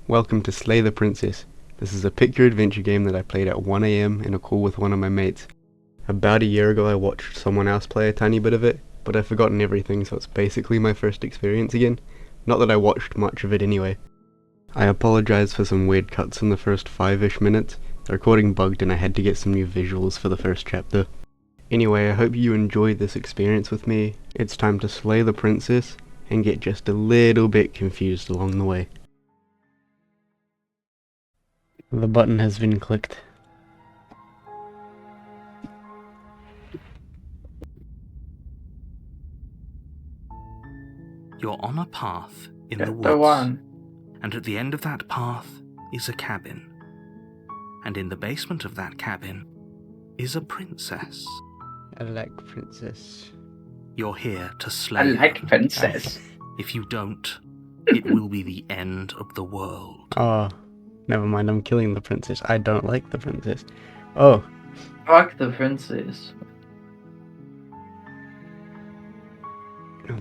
Welcome to Slay the Princess. This is a pick-your-adventure game that I played at 1 AM in a call with one of my mates. About a year ago I watched someone else play a tiny bit of it, but I've forgotten everything, so it's basically my first experience again. Not that I watched much of it anyway. I apologize for some weird cuts in the first 5-ish minutes. The recording bugged and I had to get some new visuals for the first chapter. Anyway, I hope you enjoyed this experience with me. It's time to slay the princess and get just a little bit confused along the way. The button has been clicked. You're on a path in the Chapter woods, 1. and at the end of that path is a cabin. And in the basement of that cabin is a princess. I like princess. You're here to slay I like her. princess. If you don't, it will be the end of the world. Oh, never mind, I'm killing the princess. I don't like the princess. Oh, Fuck the princess.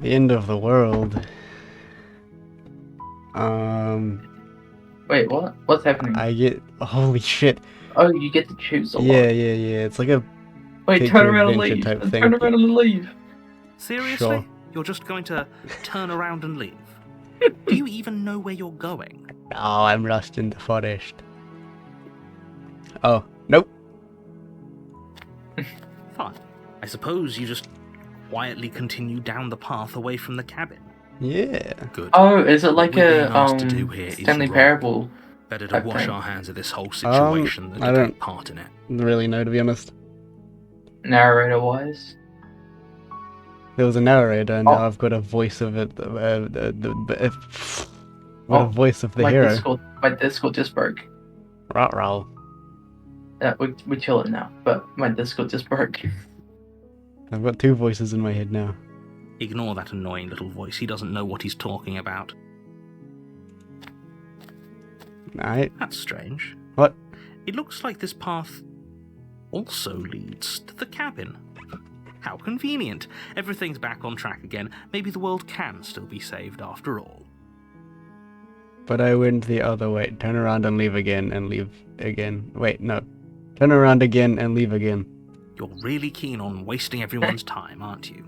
the end of the world. Wait, what? What's happening? I get... Holy shit. Oh, you get to choose a lot. Yeah, it's like a... Wait, pick turn your around and adventure leave. type Turn thing. around and leave. Seriously? Sure. You're just going to turn around and leave? Do you even know where you're going? Oh, I'm lost in the forest. Oh, nope. Fine. I suppose you just quietly continue down the path away from the cabin. Yeah. Good. Oh, is it like What we're a being asked to do here is Stanley wrong. Parable? Better to wash Okay. our hands of this whole situation than I to don't- take part in it. Really know, to be honest. Narrator wise? There was a narrator, and Oh. now I've got a voice of it. What a Oh, voice of the my hero. Discord just broke. Ruh-roh. We're chilling now, but my Discord just broke. I've got two voices in my head now. Ignore that annoying little voice. He doesn't know what he's talking about. Alright. That's strange. What? It looks like this path also leads to the cabin. How convenient. Everything's back on track again. Maybe the world can still be saved after all. But I went the other way. Turn around and leave again, and leave again. Wait, no. Turn around again and leave again. You're really keen on wasting everyone's time, aren't you?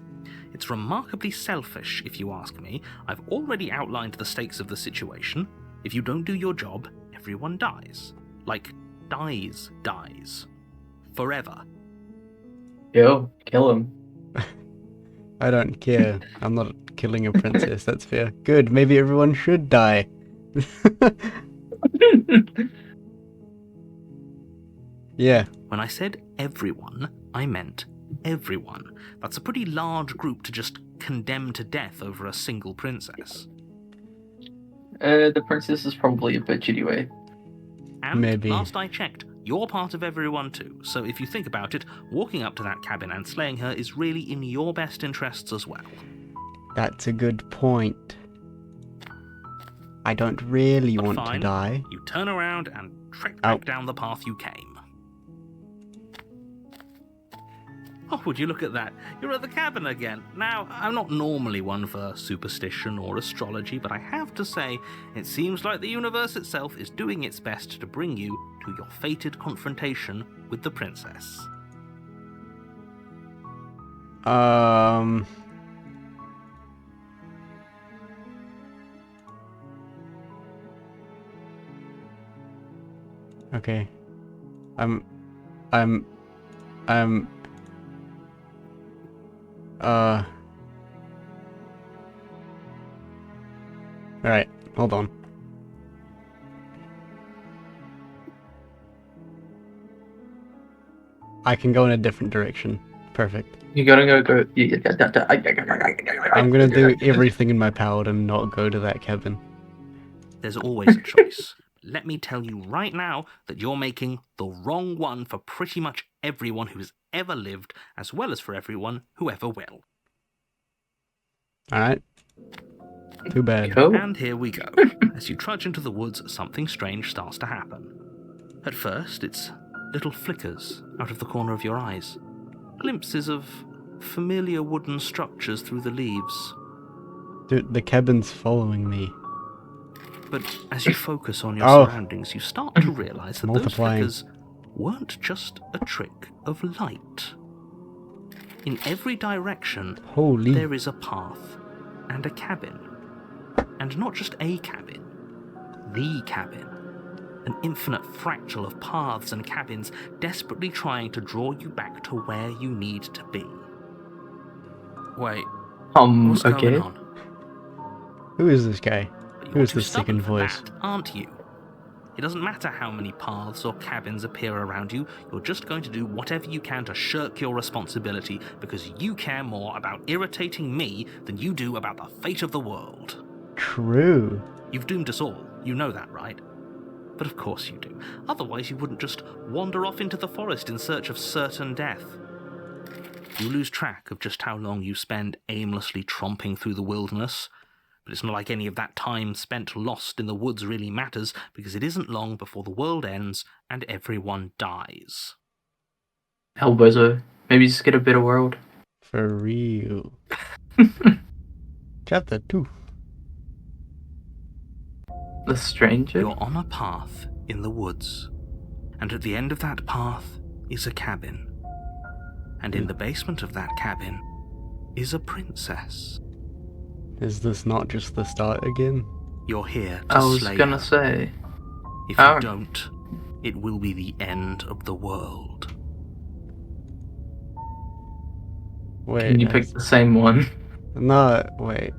It's remarkably selfish, if you ask me. I've already outlined the stakes of the situation. If you don't do your job, everyone dies. Like, dies. Forever. Yo, kill him. I don't care. I'm not killing a princess, that's fair. Good, maybe everyone should die. Yeah. When I said everyone, I meant everyone. That's a pretty large group to just condemn to death over a single princess. The princess is probably a bitch anyway. And Maybe. last I checked, you're part of everyone too, so if you think about it, walking up to that cabin and slaying her is really in your best interests as well. That's a good point. I don't really But want to fine. die. You turn around and trek Ow. back down the path you came. Oh, would you look at that? You're at the cabin again. Now, I'm not normally one for superstition or astrology, but I have to say, it seems like the universe itself is doing its best to bring you to your fated confrontation with the princess. Okay. I'm... Alright, hold on. I can go in a different direction. Perfect. You gotta go. I'm gonna do everything in my power to not go to that cabin. There's always a choice. Let me tell you right now that you're making the wrong one for pretty much everyone who's ever lived, as well as for everyone who ever will. Alright? Too bad. Cool. And here we go. As you trudge into the woods, something strange starts to happen. At first, it's little flickers out of the corner of your eyes. Glimpses of familiar wooden structures through the leaves. Dude, the cabin's following me. But as you focus on your Oh. surroundings, you start to realize that those Multiplying. flickers weren't just a trick of light. In every direction, Holy. there is a path and a cabin. And not just a cabin, the cabin. An infinite fractal of paths and cabins desperately trying to draw you back to where you need to be. Wait, what's going Okay. on? Who is this guy? But Who you're is too this stubborn second for voice? that, aren't you? It doesn't matter how many paths or cabins appear around you, you're just going to do whatever you can to shirk your responsibility because you care more about irritating me than you do about the fate of the world. True. You've doomed us all, you know that, right? But of course you do. Otherwise you wouldn't just wander off into the forest in search of certain death. You lose track of just how long you spend aimlessly tromping through the wilderness. But it's not like any of that time spent lost in the woods really matters, because it isn't long before the world ends and everyone dies. Hell, Bozo. Maybe just get a better world. For real. Chapter 2. The stranger? You're on a path in the woods, and at the end of that path is a cabin. And in the basement of that cabin is a princess. Is this not just the start again? You're here to I was slay gonna her. say. If you Oh. don't, it will be the end of the world. Wait. Can you pick the same one? No, wait.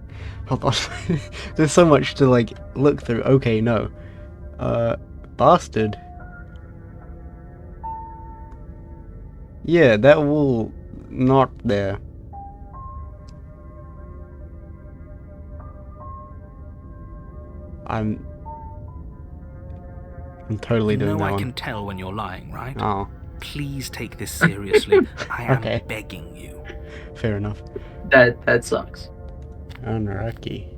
Hold on. There's so much to, like, look through. Okay, no. Bastard. Yeah, that wool not there. I'm totally You doing know that I one. can tell when you're lying, right? Oh, Please take this seriously. I am Okay. begging you. fair enough. That sucks. Unlucky.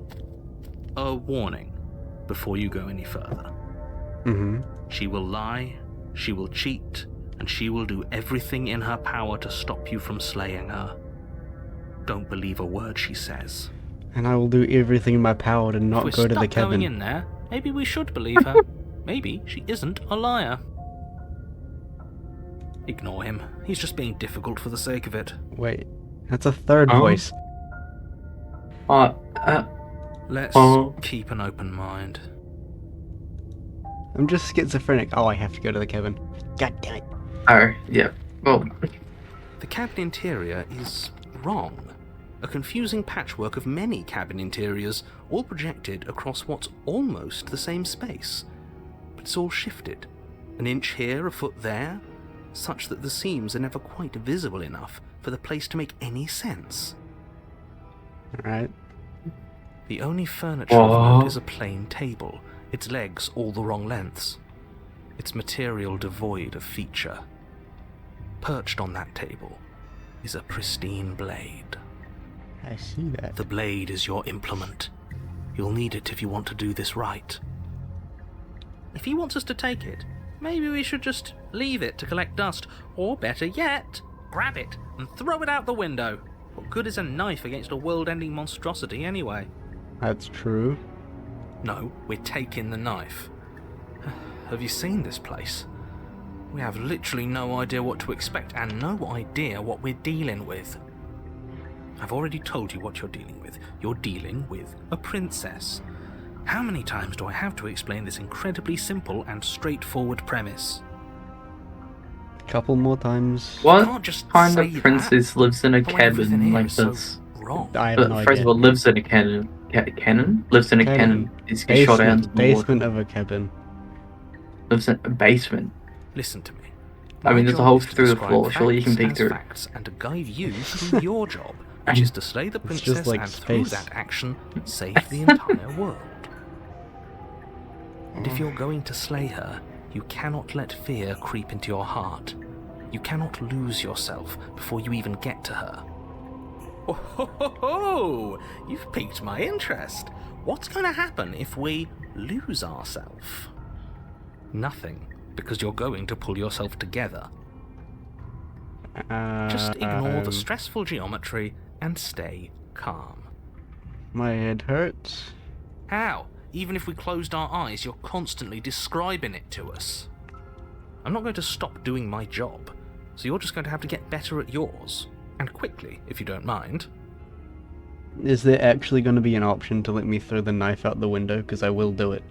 A warning before you go any further. Mm-hmm. She will lie, she will cheat, and she will do everything in her power to stop you from slaying her. Don't believe a word she says. And I will do everything in my power to If not we're go to the stuck going cabin. in there, maybe we should believe her. Maybe she isn't a liar. Ignore him. He's just being difficult for the sake of it. Wait, that's a third Oh. voice. Let's Oh. keep an open mind. I'm just schizophrenic. Oh, I have to go to the cabin. God damn it. Oh, yeah. Well, The cabin interior is wrong. A confusing patchwork of many cabin interiors, all projected across what's almost the same space. But it's all shifted. An inch here, a foot there, such that the seams are never quite visible enough for the place to make any sense. Alright. The only furniture of Whoa. note is a plain table, its legs all the wrong lengths, its material devoid of feature. Perched on that table is a pristine blade. I see that. The blade is your implement. You'll need it if you want to do this right. If he wants us to take it, maybe we should just leave it to collect dust, or better yet, grab it and throw it out the window. What good is a knife against a world-ending monstrosity anyway? That's true. No, we're taking the knife. Have you seen this place? We have literally no idea what to expect and no idea what we're dealing with. I've already told you what you're dealing with. You're dealing with a princess. How many times do I have to explain this incredibly simple and straightforward premise? Couple more times. You what can't just kind say of that. princess lives in a The way everything cabin here like is so this? wrong. I have no First idea. of all, lives in a cannon. Cannon? Lives in a cannon. Is get shot out into Basement, the water. basement of a cabin. Lives in a basement. Listen to me. I mean, My there's a job hole is to through the describe floor. Surely you can facts peek as through. facts and to guide you through your job, which is to slay the It's just princess like and through space. that action save the entire world. And if you're going to slay her, you cannot let fear creep into your heart. You cannot lose yourself before you even get to her. Oh, ho, ho, ho! You've piqued my interest. What's going to happen if we lose ourselves? Nothing, because you're going to pull yourself together. Just ignore the stressful geometry and stay calm. My head hurts. How? Even if we closed our eyes, you're constantly describing it to us. I'm not going to stop doing my job, so you're just going to have to get better at yours. And quickly, if you don't mind. Is there actually going to be an option to let me throw the knife out the window? Because I will do it.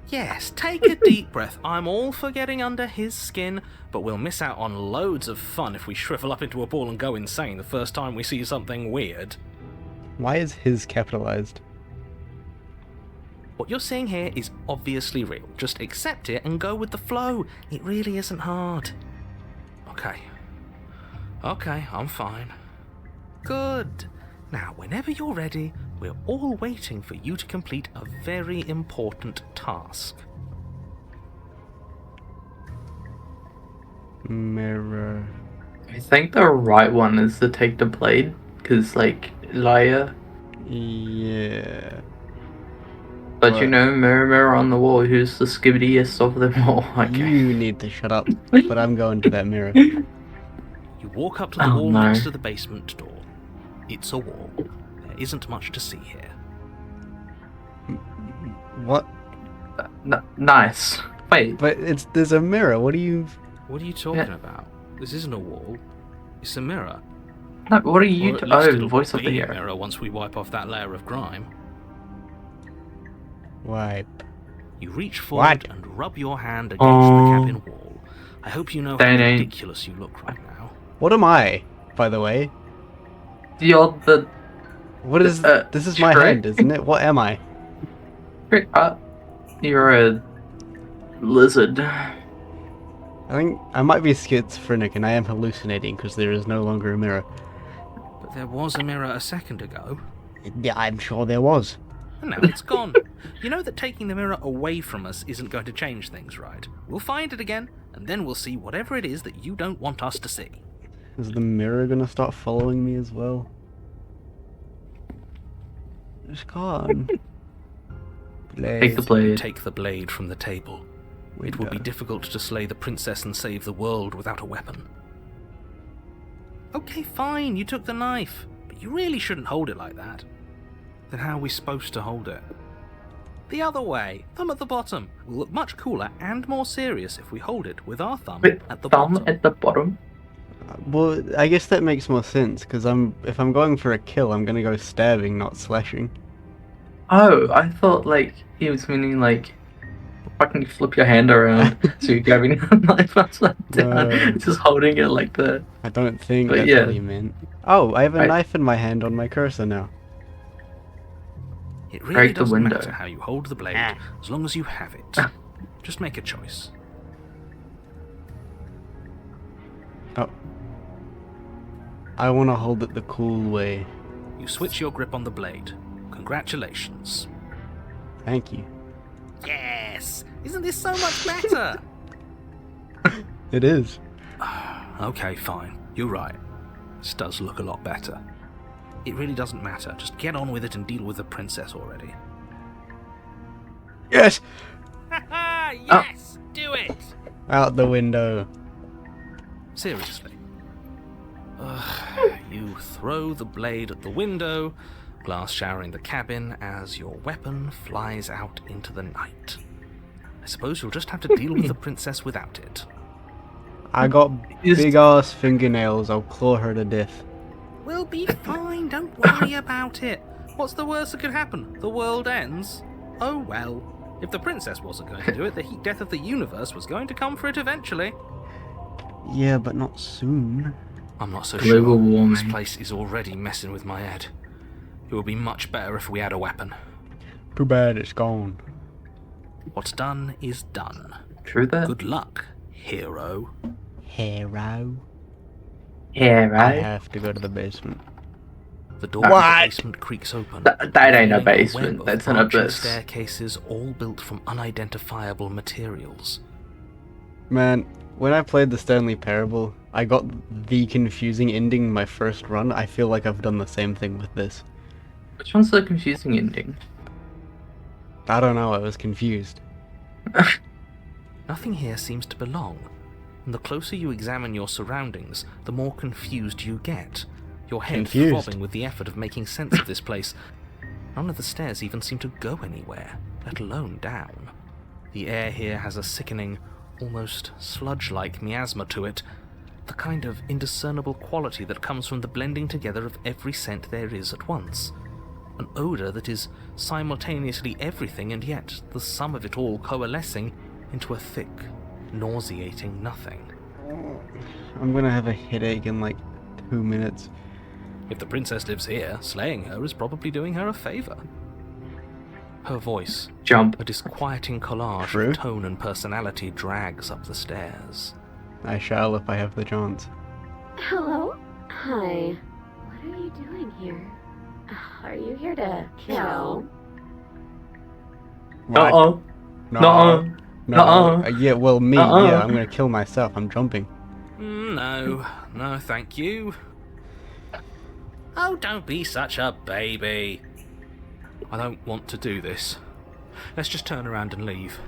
Yes, take a deep breath. I'm all for getting under his skin, but we'll miss out on loads of fun if we shrivel up into a ball and go insane the first time we see something weird. Why is his capitalized? What you're seeing here is obviously real. Just accept it and go with the flow. It really isn't hard. Okay, I'm fine. Good. Now, whenever you're ready, we're all waiting for you to complete a very important task. Mirror. I think the right one is to take the blade, because, like, liar. Yeah. But What? you know, mirror, mirror on the wall, who's the skibbidiest of them all? Okay. You need to shut up, but I'm going to that mirror. You walk up to the Oh, wall no. next to the basement door. It's a wall. There isn't much to see here. What? Nice. Wait, But there's a mirror. What do you? What are you talking about? This isn't a wall. It's a mirror. no, what are you Or at to- least Oh, it'll voice of be the a hero. mirror once we wipe off that layer of grime. Why? You reach forward What? and rub your hand against the Oh. cabin wall. I hope you know how That ain't- ridiculous you look right now. What am I? By the way, You're the... what is? This is my Shrek? hand, isn't it? What am I? You're a... lizard. I think I might be schizophrenic and I am hallucinating because there is no longer a mirror. But there was a mirror a second ago, Yeah, I'm sure there was. and now it's gone. You know that taking the mirror away from us isn't going to change things, right? We'll find it again, and then we'll see whatever it is that you don't want us to see. Is the mirror gonna start following me as well? It's gone. Take the Blade. blade. Take the blade from the table. It will be Window. difficult to slay the princess and save the world without a weapon. Okay, fine, you took the knife, but you really shouldn't hold it like that. Then how are we supposed to hold it? The other way, thumb at the bottom. We'll look much cooler and more serious if we hold it with our thumb With at the thumb bottom. at the bottom? Well, I guess that makes more sense because if I'm going for a kill, I'm gonna go stabbing, not slashing. Oh, I thought, like, he was meaning, like, fucking flip your hand around so you're grabbing the knife upside down, No. just holding it like that. I don't think But that's yeah. what he meant. Oh, I have a I- knife in my hand on my cursor now. It really Break the doesn't window. matter how you hold the blade, Ah. as long as you have it. Just make a choice. Oh. I want to hold it the cool way. You switch your grip on the blade. Congratulations. Thank you. Yes! Isn't this so much better? It is. Okay, fine. You're right. This does look a lot better. It really doesn't matter. Just get on with it and deal with the princess already. Yes! Haha! Yes! Do it! Out the window. Seriously. You throw the blade at the window, glass showering the cabin as your weapon flies out into the night. I suppose you'll just have to deal with the princess without it. I got Is- big ass fingernails. I'll claw her to death. We'll be fine, don't worry about it. What's the worst that could happen? The world ends? Oh well. If the princess wasn't going to do it, the heat death of the universe was going to come for it eventually. Yeah, but not soon. I'm not so Global sure. warming. This place is already messing with my head. It would be much better if we had a weapon. Too bad it's gone. What's done is done. True that? Good luck, hero. Hero. Yeah, I right? have to go to the basement. The door of What? the basement creaks open. That ain't a revealing basement, web of that's an arching abyss. staircases all built from unidentifiable materials. Man, when I played the Stanley Parable, I got the confusing ending in my first run. I feel like I've done the same thing with this. Which one's the confusing ending? I don't know, I was confused. Nothing here seems to belong, and the closer you examine your surroundings, the more confused you get. Your head Confused? throbbing with the effort of making sense of this place. None of the stairs even seem to go anywhere. let alone down. The air here has a sickening, almost sludge-like miasma to it, the kind of indiscernible quality that comes from the blending together of every scent there is at once. An odour that is simultaneously everything and yet the sum of it all coalescing into a thick, nauseating nothing. I'm gonna have a headache in like 2 minutes. If the princess lives here, slaying her is probably doing her a favour. Her voice, Jump. a disquieting collage True. of tone and personality, drags up the stairs. I shall if I have the chance. Hello? Hi. What are you doing here? Are you here to kill? What? Uh-oh. No. No. No. Uh-uh. Yeah, well, me, Uh-uh. yeah, I'm gonna kill myself. I'm jumping. No, thank you. Oh, don't be such a baby. I don't want to do this. Let's just turn around and leave.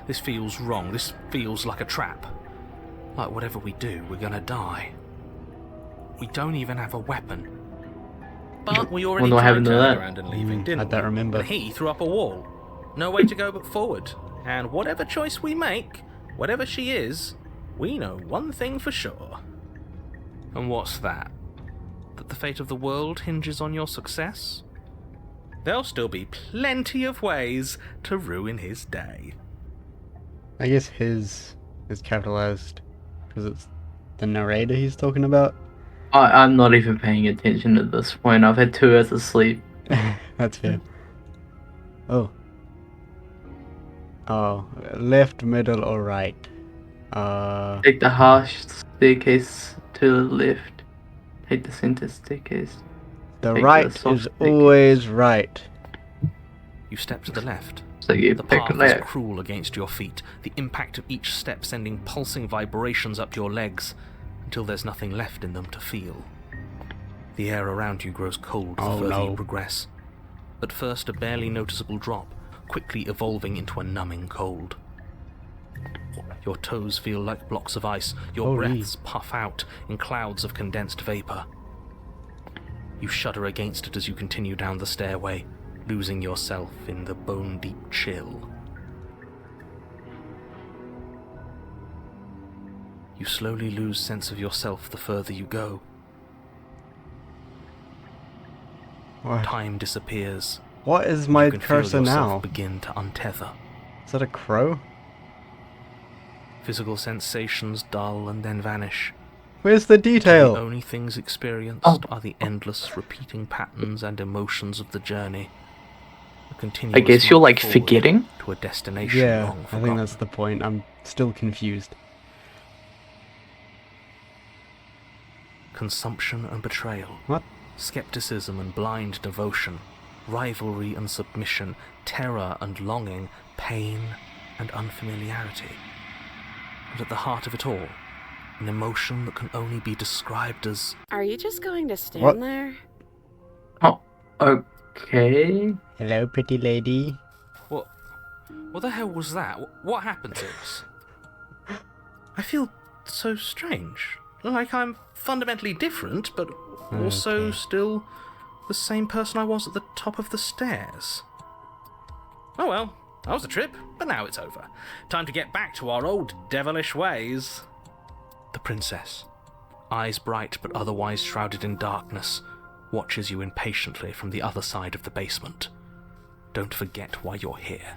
This feels wrong. This feels like a trap. Like whatever we do, we're gonna die. We don't even have a weapon. But we already Wonder what tried happened to turning that. around and leaving, didn't I we? don't remember. And he threw up a wall. No way to go but forward. And whatever choice we make, whatever she is, we know one thing for sure. And what's that? That the fate of the world hinges on your success? There'll still be plenty of ways to ruin his day. I guess his is capitalized because it's the narrator he's talking about. I'm not even paying attention at this point. I've had 2 hours of sleep. That's fair. Oh. Oh, left, middle, or right? Take the harsh staircase to the left. Take the center staircase. The take right the soft is staircase. always right. You step to the left. So you The pick path is left. cruel against your feet, the impact of each step sending pulsing vibrations up your legs, until there's nothing left in them to feel. The air around you grows cold the Oh, further no. you progress. At first a barely noticeable drop, quickly evolving into a numbing cold. Your toes feel like blocks of ice, your Holy. breaths puff out in clouds of condensed vapor. You shudder against it as you continue down the stairway, losing yourself in the bone-deep chill. You slowly lose sense of yourself the further you go. What? Time disappears. What is my You can feel cursor yourself now? begin to untether. Is that a crow? Physical sensations dull and then vanish. Where's the The detail? only things experienced Oh. are the endless repeating patterns and emotions of the journey. A continuous I guess you're march like forward forgetting. to a destination Yeah, long I think forgotten. that's the point. I'm still confused. Consumption and betrayal. What? Skepticism and blind devotion. Rivalry and submission. Terror and longing. Pain and unfamiliarity. And at the heart of it all, an emotion that can only be described as Are you just going to stand What? there? Oh, okay. Hello, pretty lady. What the hell was that? What happened to us? I feel so strange. Like I'm fundamentally different, but also Okay. still the same person I was at the top of the stairs. Oh well, that was a trip, but now it's over. Time to get back to our old devilish ways. The princess, eyes bright but otherwise shrouded in darkness, watches you impatiently from the other side of the basement. Don't forget why you're here.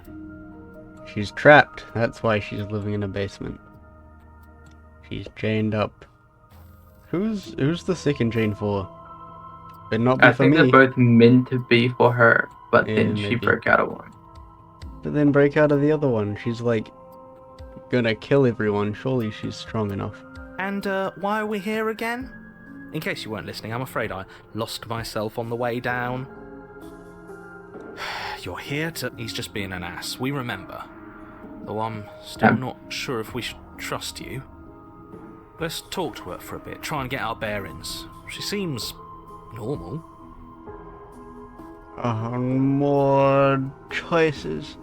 She's trapped. That's why she's living in a basement. She's chained up. Who's the second chain for? But not be I for think me. they're both meant to be for her, but Yeah, then she maybe. broke out of one. But then break out of the other one. She's like gonna kill everyone. Surely she's strong enough. And why are we here again? In case you weren't listening, I'm afraid I lost myself on the way down. You're here to... He's just being an ass, we remember. Though I'm still not sure if we should trust you. Let's talk to her for a bit, try and get our bearings. She seems normal. More choices.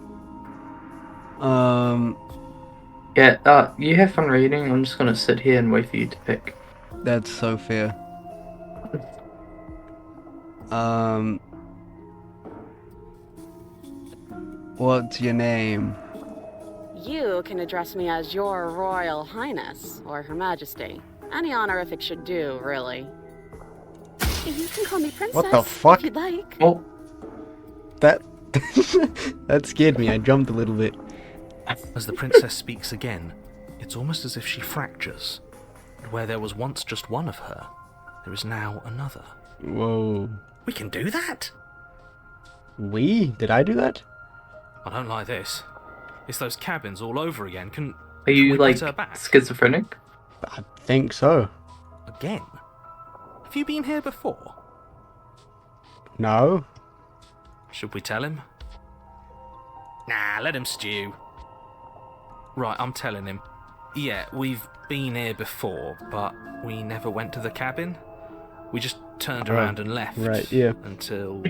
Yeah, you have fun reading. I'm just gonna sit here and wait for you to pick. That's so fair. What's your name? You can address me as Your Royal Highness, or Her Majesty. Any honorific should do, really. You can call me Princess, What the fuck? if you'd like. Oh, That that scared me. I jumped a little bit. As the princess speaks again, it's almost as if she fractures. And where there was once just one of her, there is now another. Whoa. We can do that? Did I do that? I don't like this. It's those cabins all over again. Can are you we like put her back? schizophrenic? I think so. Again? Have you been here before? No. Should we tell him? Nah, let him stew. Right, I'm telling him. Yeah, we've been here before, but we never went to the cabin. We just turned around and left. Right, yeah. Until...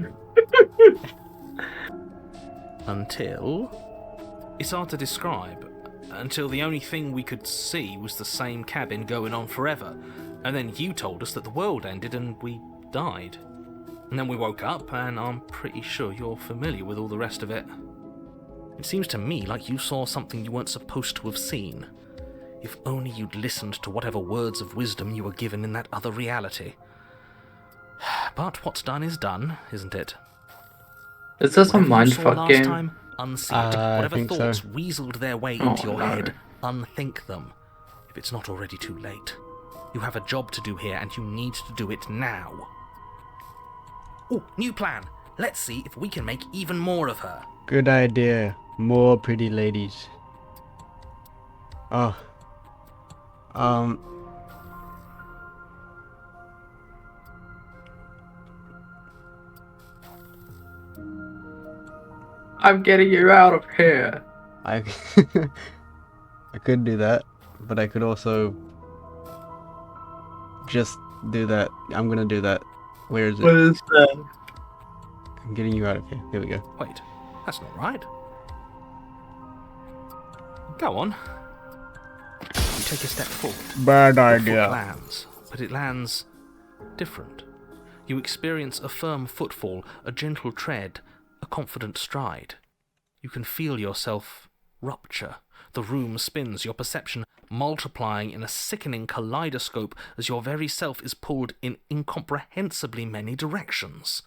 It's hard to describe. Until the only thing we could see was the same cabin going on forever. And then you told us that the world ended and we died. And then we woke up, and I'm pretty sure you're familiar with all the rest of it. It seems to me like you saw something you weren't supposed to have seen. If only you'd listened to whatever words of wisdom you were given in that other reality. But what's done is done, isn't it? Is this a Whatever you saw mindfuck last game? time, unsee it. I Whatever think so. thoughts weaseled their way Oh, into your no. head, unthink them. If it's not already too late. You have a job to do here, and you need to do it now. Oh, new plan. Let's see if we can make even more of her. Good idea. More pretty ladies. Oh. I'm getting you out of here. I I could do that, but I could also just do that. I'm gonna do that. Where is it? What is that? I'm getting you out of here. Here we go. Wait, that's not right. Go on. You take a step forward. Bad Your foot lands, but it lands different. You experience a firm footfall, a gentle tread, a confident stride. You can feel yourself rupture. The room spins, your perception multiplying in a sickening kaleidoscope as your very self is pulled in incomprehensibly many directions.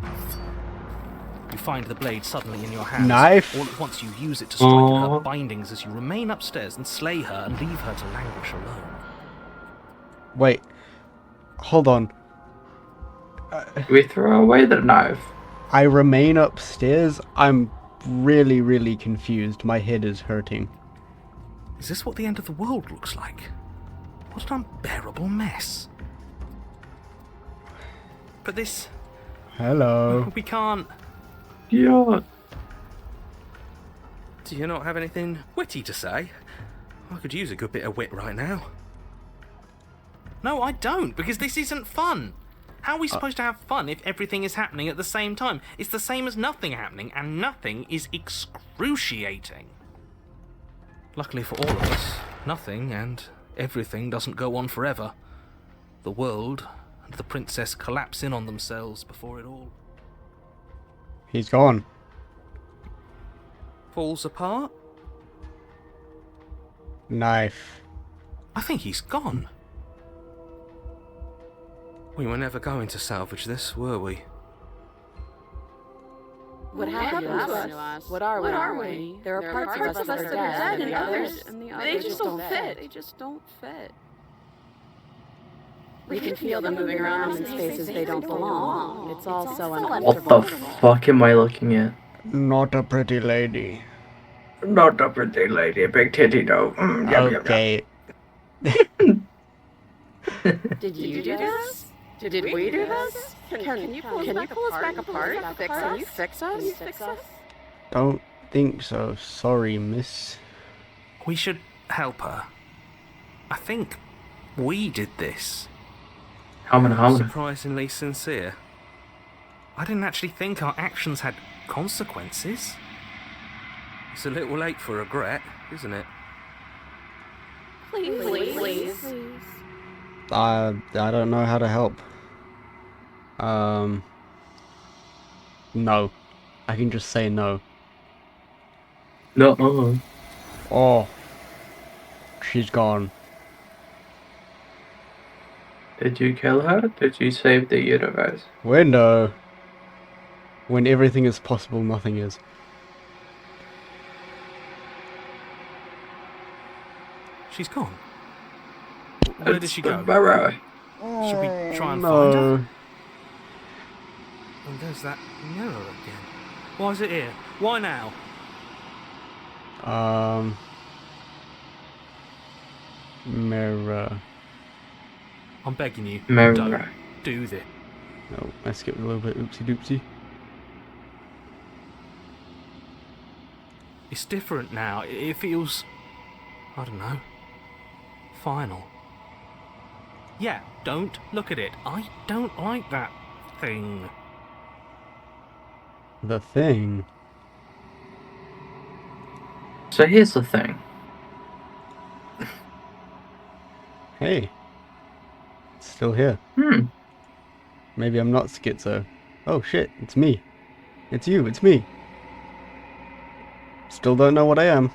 You find the blade suddenly in your hands. Knife? All at once you use it to strike at her Aw. bindings as you remain upstairs and slay her and leave her to languish alone. Wait. Hold on. We throw away the knife. I remain upstairs. I'm really, really confused. My head is hurting. Is this what the end of the world looks like? What an unbearable mess. But this... Hello. We can't... Yeah. Do you not have anything witty to say? I could use a good bit of wit right now. No, I don't, because this isn't fun. How are we supposed to have fun if everything is happening at the same time? It's the same as nothing happening, and nothing is excruciating. Luckily for all of us, nothing and everything doesn't go on forever. The world and the princess collapse in on themselves before it all He's gone. falls apart. Knife. I think he's gone. We were never going to salvage this, were we? What happened to us? What are we? There are parts of us that are dead, and the others they just don't fit. They just don't fit. We can feel them moving around in spaces they don't belong. It's all so What uncomfortable. the fuck am I looking at? Not a pretty lady. Not a pretty lady, big titty though. Okay. Did you do this? Did we do this? Can you pull us back apart? Can you fix us? Don't think so. Sorry, miss. We should help her. I think we did this. How many? Surprisingly sincere. I didn't actually think our actions had consequences. It's a little late for regret, isn't it? Please. I don't know how to help. No. I can just say no. No. Oh, she's gone. Did you kill her? Did you save the universe? Window. When everything is possible, nothing is. She's gone. Where did It's she the go? mirror. Should we try and no. find her? And there's that mirror again. Why is it here? Why now? Mirror. I'm begging you, Mirror. don't do this. No, I skipped a little bit. Oopsie doopsie. It's different now. It feels, I don't know, final. Yeah, don't look at it. I don't like that thing. The thing. So here's the thing. Hey. It's still here. Maybe I'm not schizo. Oh shit, it's me. It's you, it's me. Still don't know what I am.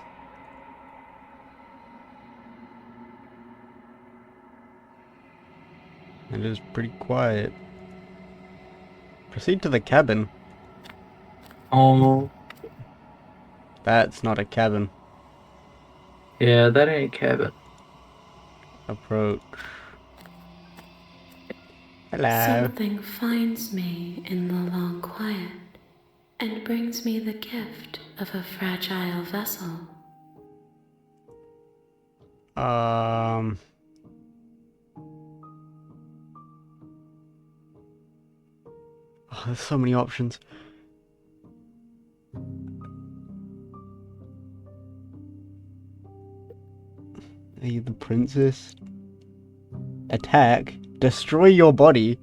It is pretty quiet. Proceed to the cabin. Oh. That's not a cabin. Yeah, that ain't cabin. Approach. Hello. Something finds me in the long quiet and brings me the gift of a fragile vessel. Oh, there's so many options. Are you the princess? Attack. Destroy your body.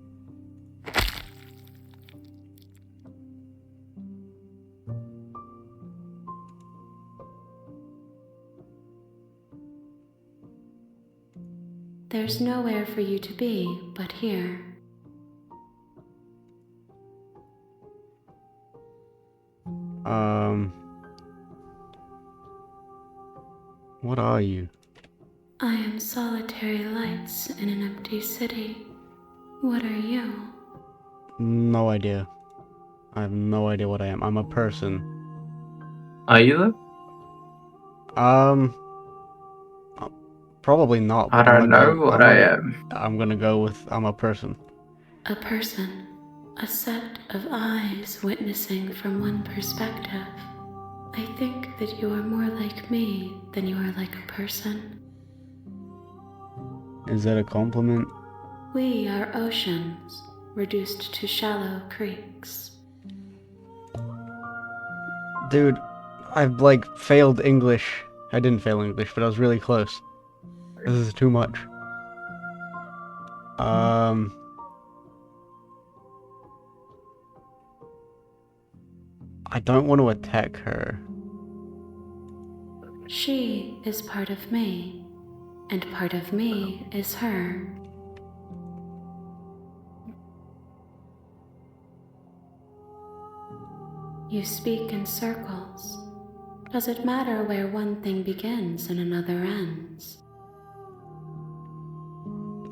There's nowhere for you to be but here. What are you? I am solitary lights in an empty city. What are you? No idea. I have no idea what I am. I'm a person. Are you though? Probably not. I But don't know what I am. I'm gonna go with I'm a person. A person, a set of eyes witnessing from one perspective. I think that you are more like me than you are like a person. Is that a compliment? We are oceans, reduced to shallow creeks. Dude, I've like failed English. I didn't fail English, but I was really close. This is too much. I don't want to attack her. She is part of me, and part of me is her. You speak in circles. Does it matter where one thing begins and another ends?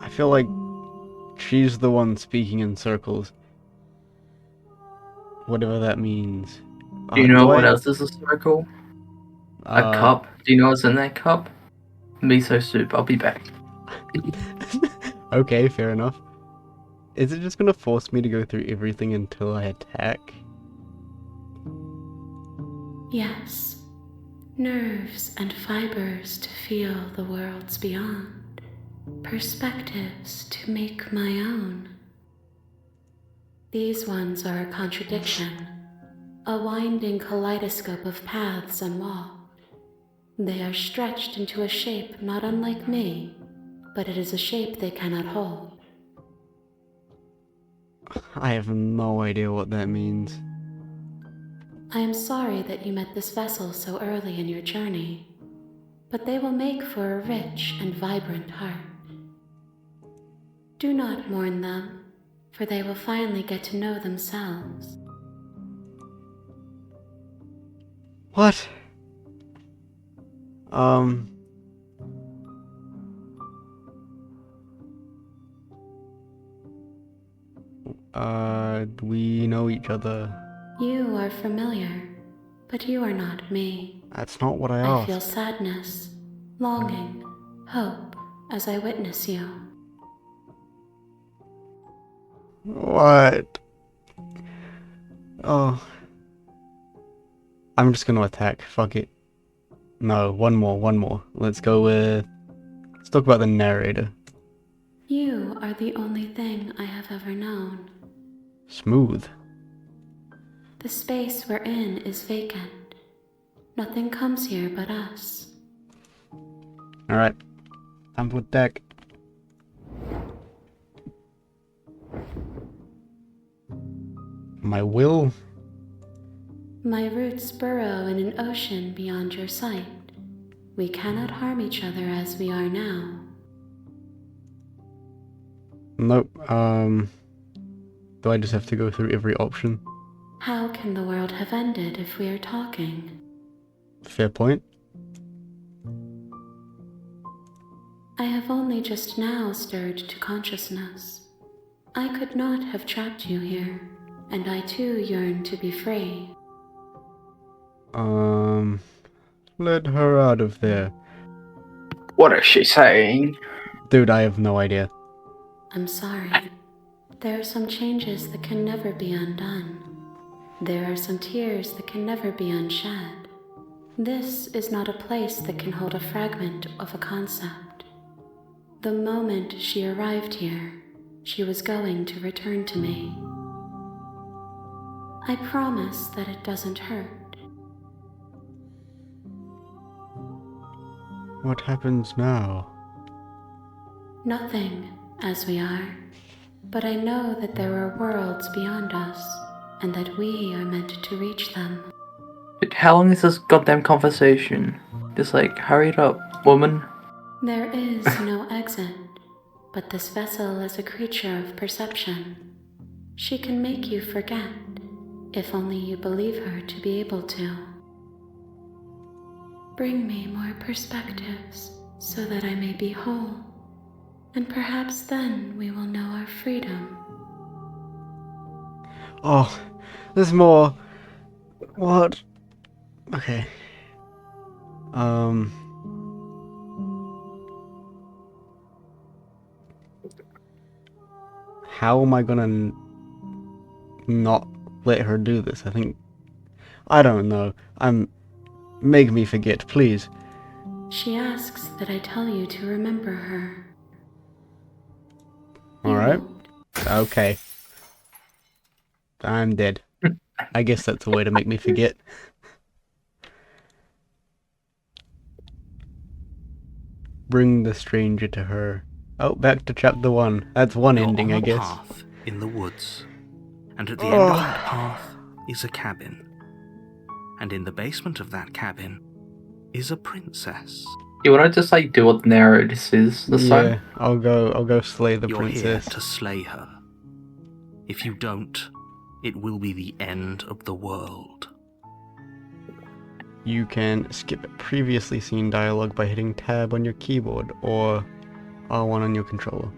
I feel like she's the one speaking in circles. Whatever that means. Do you know what else is a circle? A cup. Do you know what's in that cup? Miso soup. I'll be back. Okay, fair enough. Is it just gonna force me to go through everything until I attack? Yes. Nerves and fibers to feel the worlds beyond. Perspectives to make my own. These ones are a contradiction. A winding kaleidoscope of paths unwalked. They are stretched into a shape not unlike me, but it is a shape they cannot hold. I have no idea what that means. I am sorry that you met this vessel so early in your journey, but they will make for a rich and vibrant heart. Do not mourn them, for they will finally get to know themselves. What? We know each other. You are familiar, but you are not me. That's not what I I feel asked. sadness, longing, hope as I witness you. What? Oh. I'm just gonna attack. Fuck it. No, one more. Let's talk about the narrator. You are the only thing I have ever known. Smooth. The space we're in is vacant. Nothing comes here but us. Alright. Time to attack. My will? My roots burrow in an ocean beyond your sight. We cannot harm each other as we are now. Nope. Do I just have to go through every option? How can the world have ended if we are talking? Fair point. I have only just now stirred to consciousness. I could not have trapped you here, and I too yearn to be free. Let her out of there. What is she saying? Dude, I have no idea. I'm sorry. There are some changes that can never be undone. There are some tears that can never be unshed. This is not a place that can hold a fragment of a concept. The moment she arrived here, she was going to return to me. I promise that it doesn't hurt. What happens now? Nothing, as we are. But I know that there are worlds beyond us, and that we are meant to reach them. But how long is this goddamn conversation? Just like, hurry it up, woman. There is no exit, but this vessel is a creature of perception. She can make you forget, if only you believe her to be able to. Bring me more perspectives, so that I may be whole, and perhaps then we will know our freedom. Oh, there's more. What? Okay. How am I gonna not let her do this? I don't know. Make me forget, please. She asks that I tell you to remember her. Alright. You won't. Okay. I'm dead. I guess that's a way to make me forget. Bring the stranger to her. Oh, back to chapter 1. That's one You're ending, on I a guess. path in the woods, and at the end of that path is a cabin. And in the basement of that cabin is a princess. You wanna just like do what the narrator says this Yeah, time? I'll go slay the You're princess. here to slay her. If you don't, it will be the end of the world. You can skip previously seen dialogue by hitting tab on your keyboard or R1 on your controller.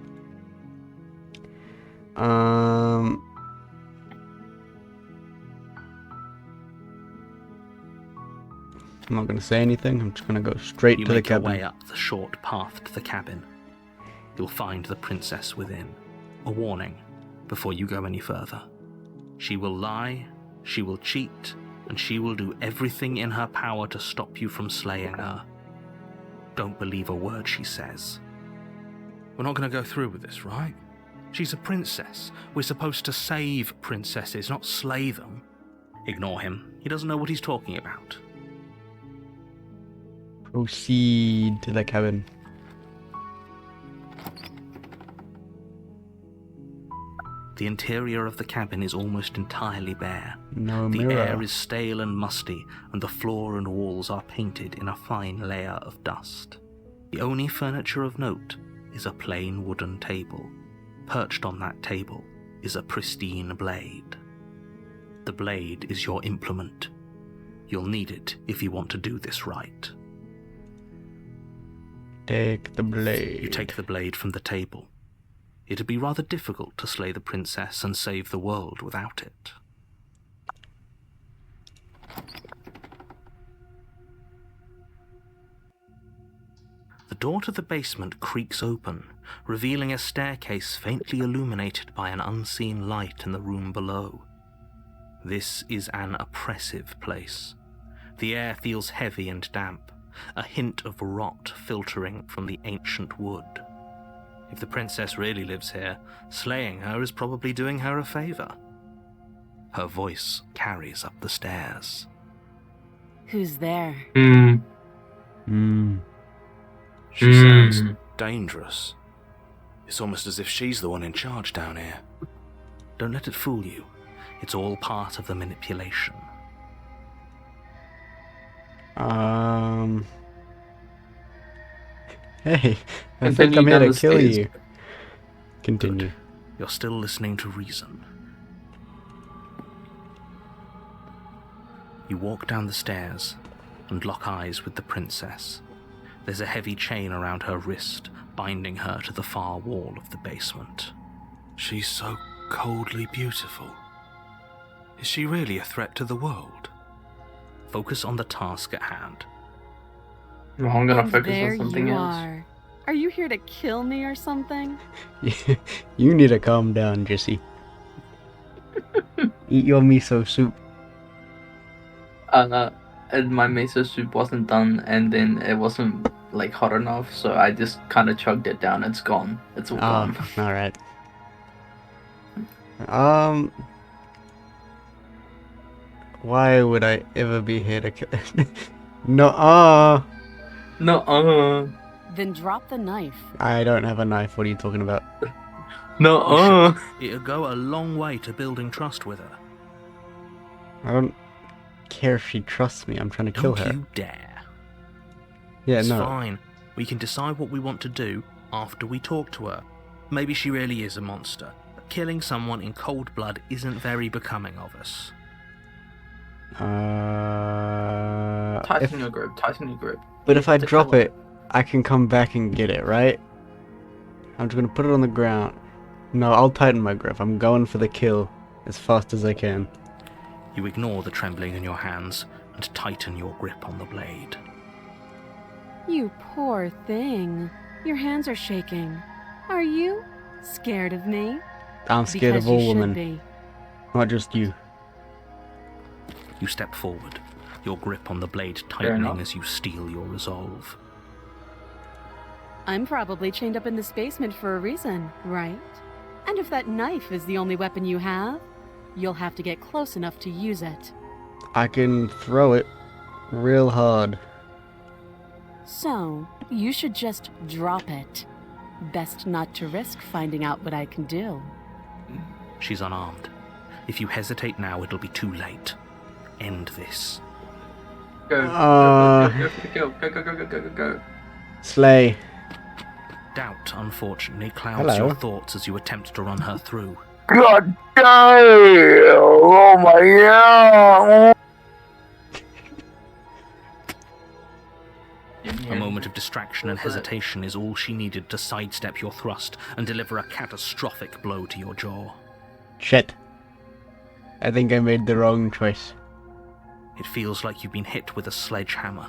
I'm not gonna say anything. I'm just gonna go straight You to the make your way cabin. up the short path to the cabin. You'll find the princess within. A warning before you go any further. She will lie, she will cheat, and she will do everything in her power to stop you from slaying her. Don't believe a word she says. We're not going to go through with this, right? She's a princess. We're supposed to save princesses, not slay them. Ignore him. He doesn't know what he's talking about. Proceed to the cabin. The interior of the cabin is almost entirely bare. No The mirror. air is stale and musty, and the floor and walls are painted in a fine layer of dust. The only furniture of note is a plain wooden table. Perched on that table is a pristine blade. The blade is your implement. You'll need it if you want to do this right. Take the blade. You take the blade from the table. It'd be rather difficult to slay the princess and save the world without it. The door to the basement creaks open, revealing a staircase faintly illuminated by an unseen light in the room below. This is an oppressive place. The air feels heavy and damp, a hint of rot filtering from the ancient wood. If the princess really lives here, slaying her is probably doing her a favor. Her voice carries up the stairs. Who's there? She sounds dangerous. It's almost as if she's the one in charge down here. Don't let it fool you. It's all part of the manipulation. Hey, I think Continue I'm here down to the kill stairs. you. Continue. You're still listening to reason. You walk down the stairs and lock eyes with the princess. There's a heavy chain around her wrist, binding her to the far wall of the basement. She's so coldly beautiful. Is she really a threat to the world? Focus on the task at hand. Well, I'm gonna And focus there on something you else. Are you here to kill me or something? You need to calm down, Jesse. Eat your miso soup. And my miso soup wasn't done, and then it wasn't like hot enough, so I just kind of chugged it down. It's gone. It's all gone. Alright. Why would I ever be here to kill? No, No, Then drop the knife. I don't have a knife. What are you talking about? no, It'll go a long way to building trust with her. I don't care if she trusts me. I'm trying to kill Don't her. you dare. Yeah, It's no. fine. We can decide what we want to do after we talk to her. Maybe she really is a monster, but killing someone in cold blood isn't very becoming of us. Tighten your grip. Tighten your grip. But if I To drop kill it, I can come back and get it, right? I'm just gonna put it on the ground. No, I'll tighten my grip. I'm going for the kill as fast as I can. You ignore the trembling in your hands and tighten your grip on the blade. You poor thing. Your hands are shaking. Are you scared of me? I'm scared Because of all you should women, be. not just you. You step forward, your grip on the blade enough. tightening as you steel your resolve. I'm probably chained up in this basement for a reason, right? And if that knife is the only weapon you have, you'll have to get close enough to use it. I can throw it real hard. So, you should just drop it. Best not to risk finding out what I can do. She's unarmed. If you hesitate now, it'll be too late. End this. Go. Uh, Go. Slay. Doubt, unfortunately, clouds Hello. your thoughts as you attempt to run her through. God damn! Oh my god! A moment of distraction and hesitation is all she needed to sidestep your thrust and deliver a catastrophic blow to your jaw. Shit. I think I made the wrong choice. It feels like you've been hit with a sledgehammer.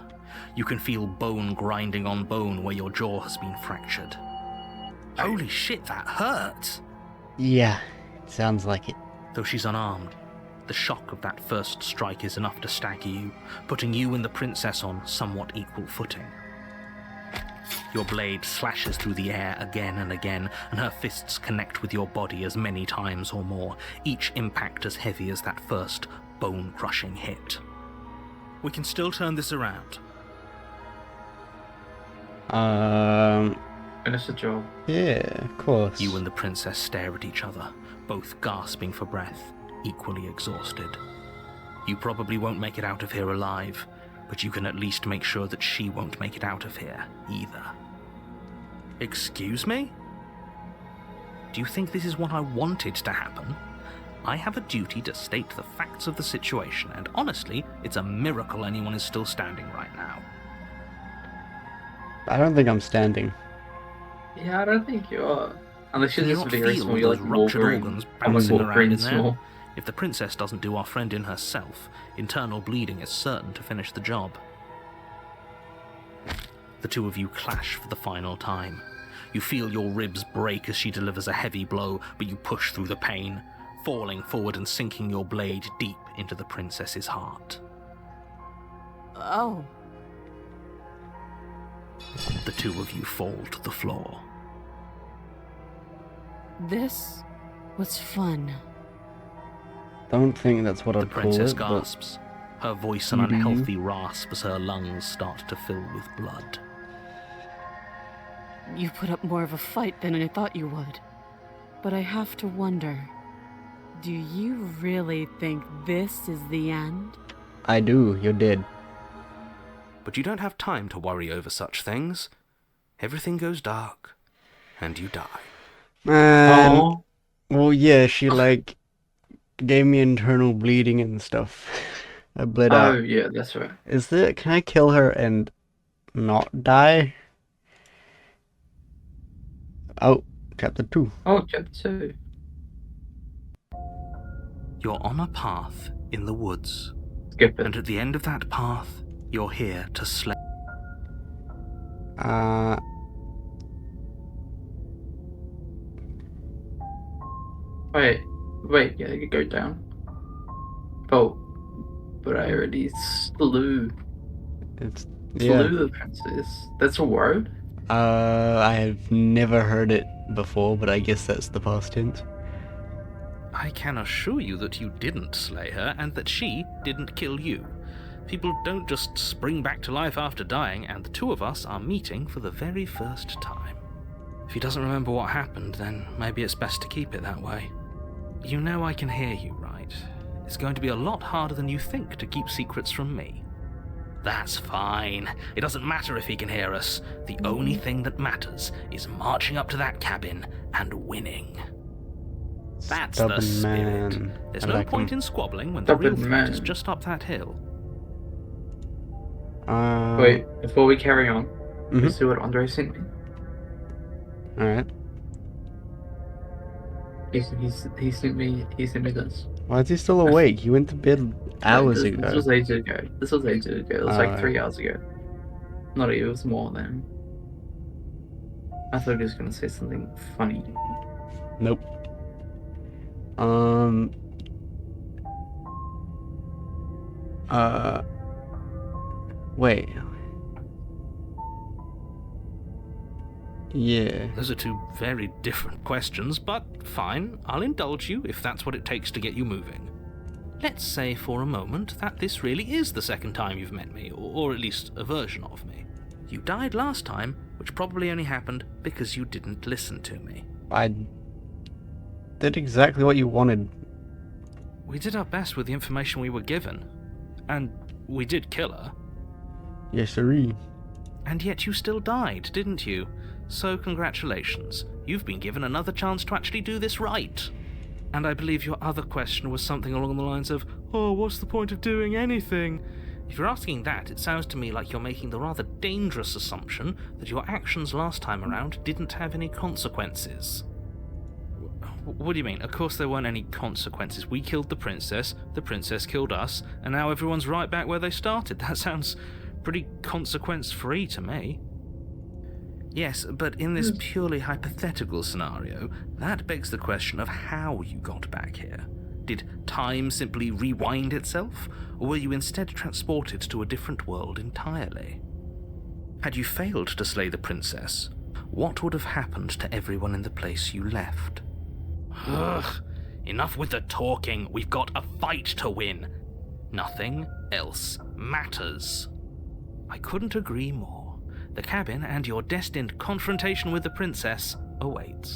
You can feel bone grinding on bone where your jaw has been fractured. Holy shit, that hurts! Yeah, sounds like it. Though she's unarmed, the shock of that first strike is enough to stagger you, putting you and the princess on somewhat equal footing. Your blade slashes through the air again and again, and her fists connect with your body as many times or more, each impact as heavy as that first bone-crushing hit. We can still turn this around. Finish the job. Yeah, of course. You and the princess stare at each other, both gasping for breath, equally exhausted. You probably won't make it out of here alive, but you can at least make sure that she won't make it out of here either. Excuse me? Do you think this is what I wanted to happen? I have a duty to state the facts of the situation, and honestly, it's a miracle anyone is still standing right now. I don't think I'm standing. Yeah, I don't think you are. Unless Can you're you just not very feel small, all you're those like ruptured Wolverine. organs I'm like bouncing around Wolverine in there? small. If the princess doesn't do our friend in herself, internal bleeding is certain to finish the job. The two of you clash for the final time. You feel your ribs break as she delivers a heavy blow, but you push through the pain, falling forward and sinking your blade deep into the princess's heart. Oh, The two of you fall to the floor. this was fun. Don't think that's what The I'd call princess it, but gasps, her voice an You do you. unhealthy rasp as her lungs start to fill with blood. You put up more of a fight than I thought you would. But I have to wonder, do you really think this is the end? I do. You're dead. But you don't have time to worry over such things. Everything goes dark, and you die. Man. Oh, Well, yeah, she like gave me internal bleeding and stuff. I bled out. yeah, that's right. Can I kill her and not die? Oh, chapter 2. Oh, chapter 2. You're on a path in the woods, Skip and it. at the end of that path, you're here to slay. Wait, yeah, you go down. Oh, but I already slew It's yeah. the princess. That's a word? I have never heard it before, but I guess that's the past tense. I can assure you that you didn't slay her, and that she didn't kill you. People don't just spring back to life after dying, and the two of us are meeting for the very first time. If he doesn't remember what happened, then maybe it's best to keep it that way. You know I can hear you, right? It's going to be a lot harder than you think to keep secrets from me. That's fine. It doesn't matter if he can hear us. The only thing that matters is marching up to that cabin and winning. That's the Stubborn spirit. man. There's I no like point him. in squabbling when the real Stubborn threat is man. just up that hill. Wait, before we carry on, Mhm. let's see what Andre sent me. Alright. He sent me this. Why is he still awake? He went to bed hours This ago. was ages ago. It was like Alright. 3 hours ago. Not it was more than. I thought he was gonna say something funny. Nope. Wait. Yeah. Those are two very different questions, but fine, I'll indulge you if that's what it takes to get you moving. Let's say for a moment that this really is the second time you've met me, or at least a version of me. You died last time, which probably only happened because you didn't listen to me. I did exactly what you wanted. We did our best with the information we were given, and we did kill her, Yes, sirree. and yet you still died, didn't you? So congratulations, you've been given another chance to actually do this right. And I believe your other question was something along the lines of, oh, what's the point of doing anything? If you're asking that, it sounds to me like you're making the rather dangerous assumption that your actions last time around didn't have any consequences. What do you mean? Of course there weren't any consequences. We killed the princess killed us, and now everyone's right back where they started. That sounds pretty consequence-free to me. Yes, but in this purely hypothetical scenario, that begs the question of how you got back here. Did time simply rewind itself, or were you instead transported to a different world entirely? Had you failed to slay the princess, what would have happened to everyone in the place you left? Ugh, enough with the talking. We've got a fight to win. Nothing else matters. I couldn't agree more. The cabin and your destined confrontation with the princess awaits.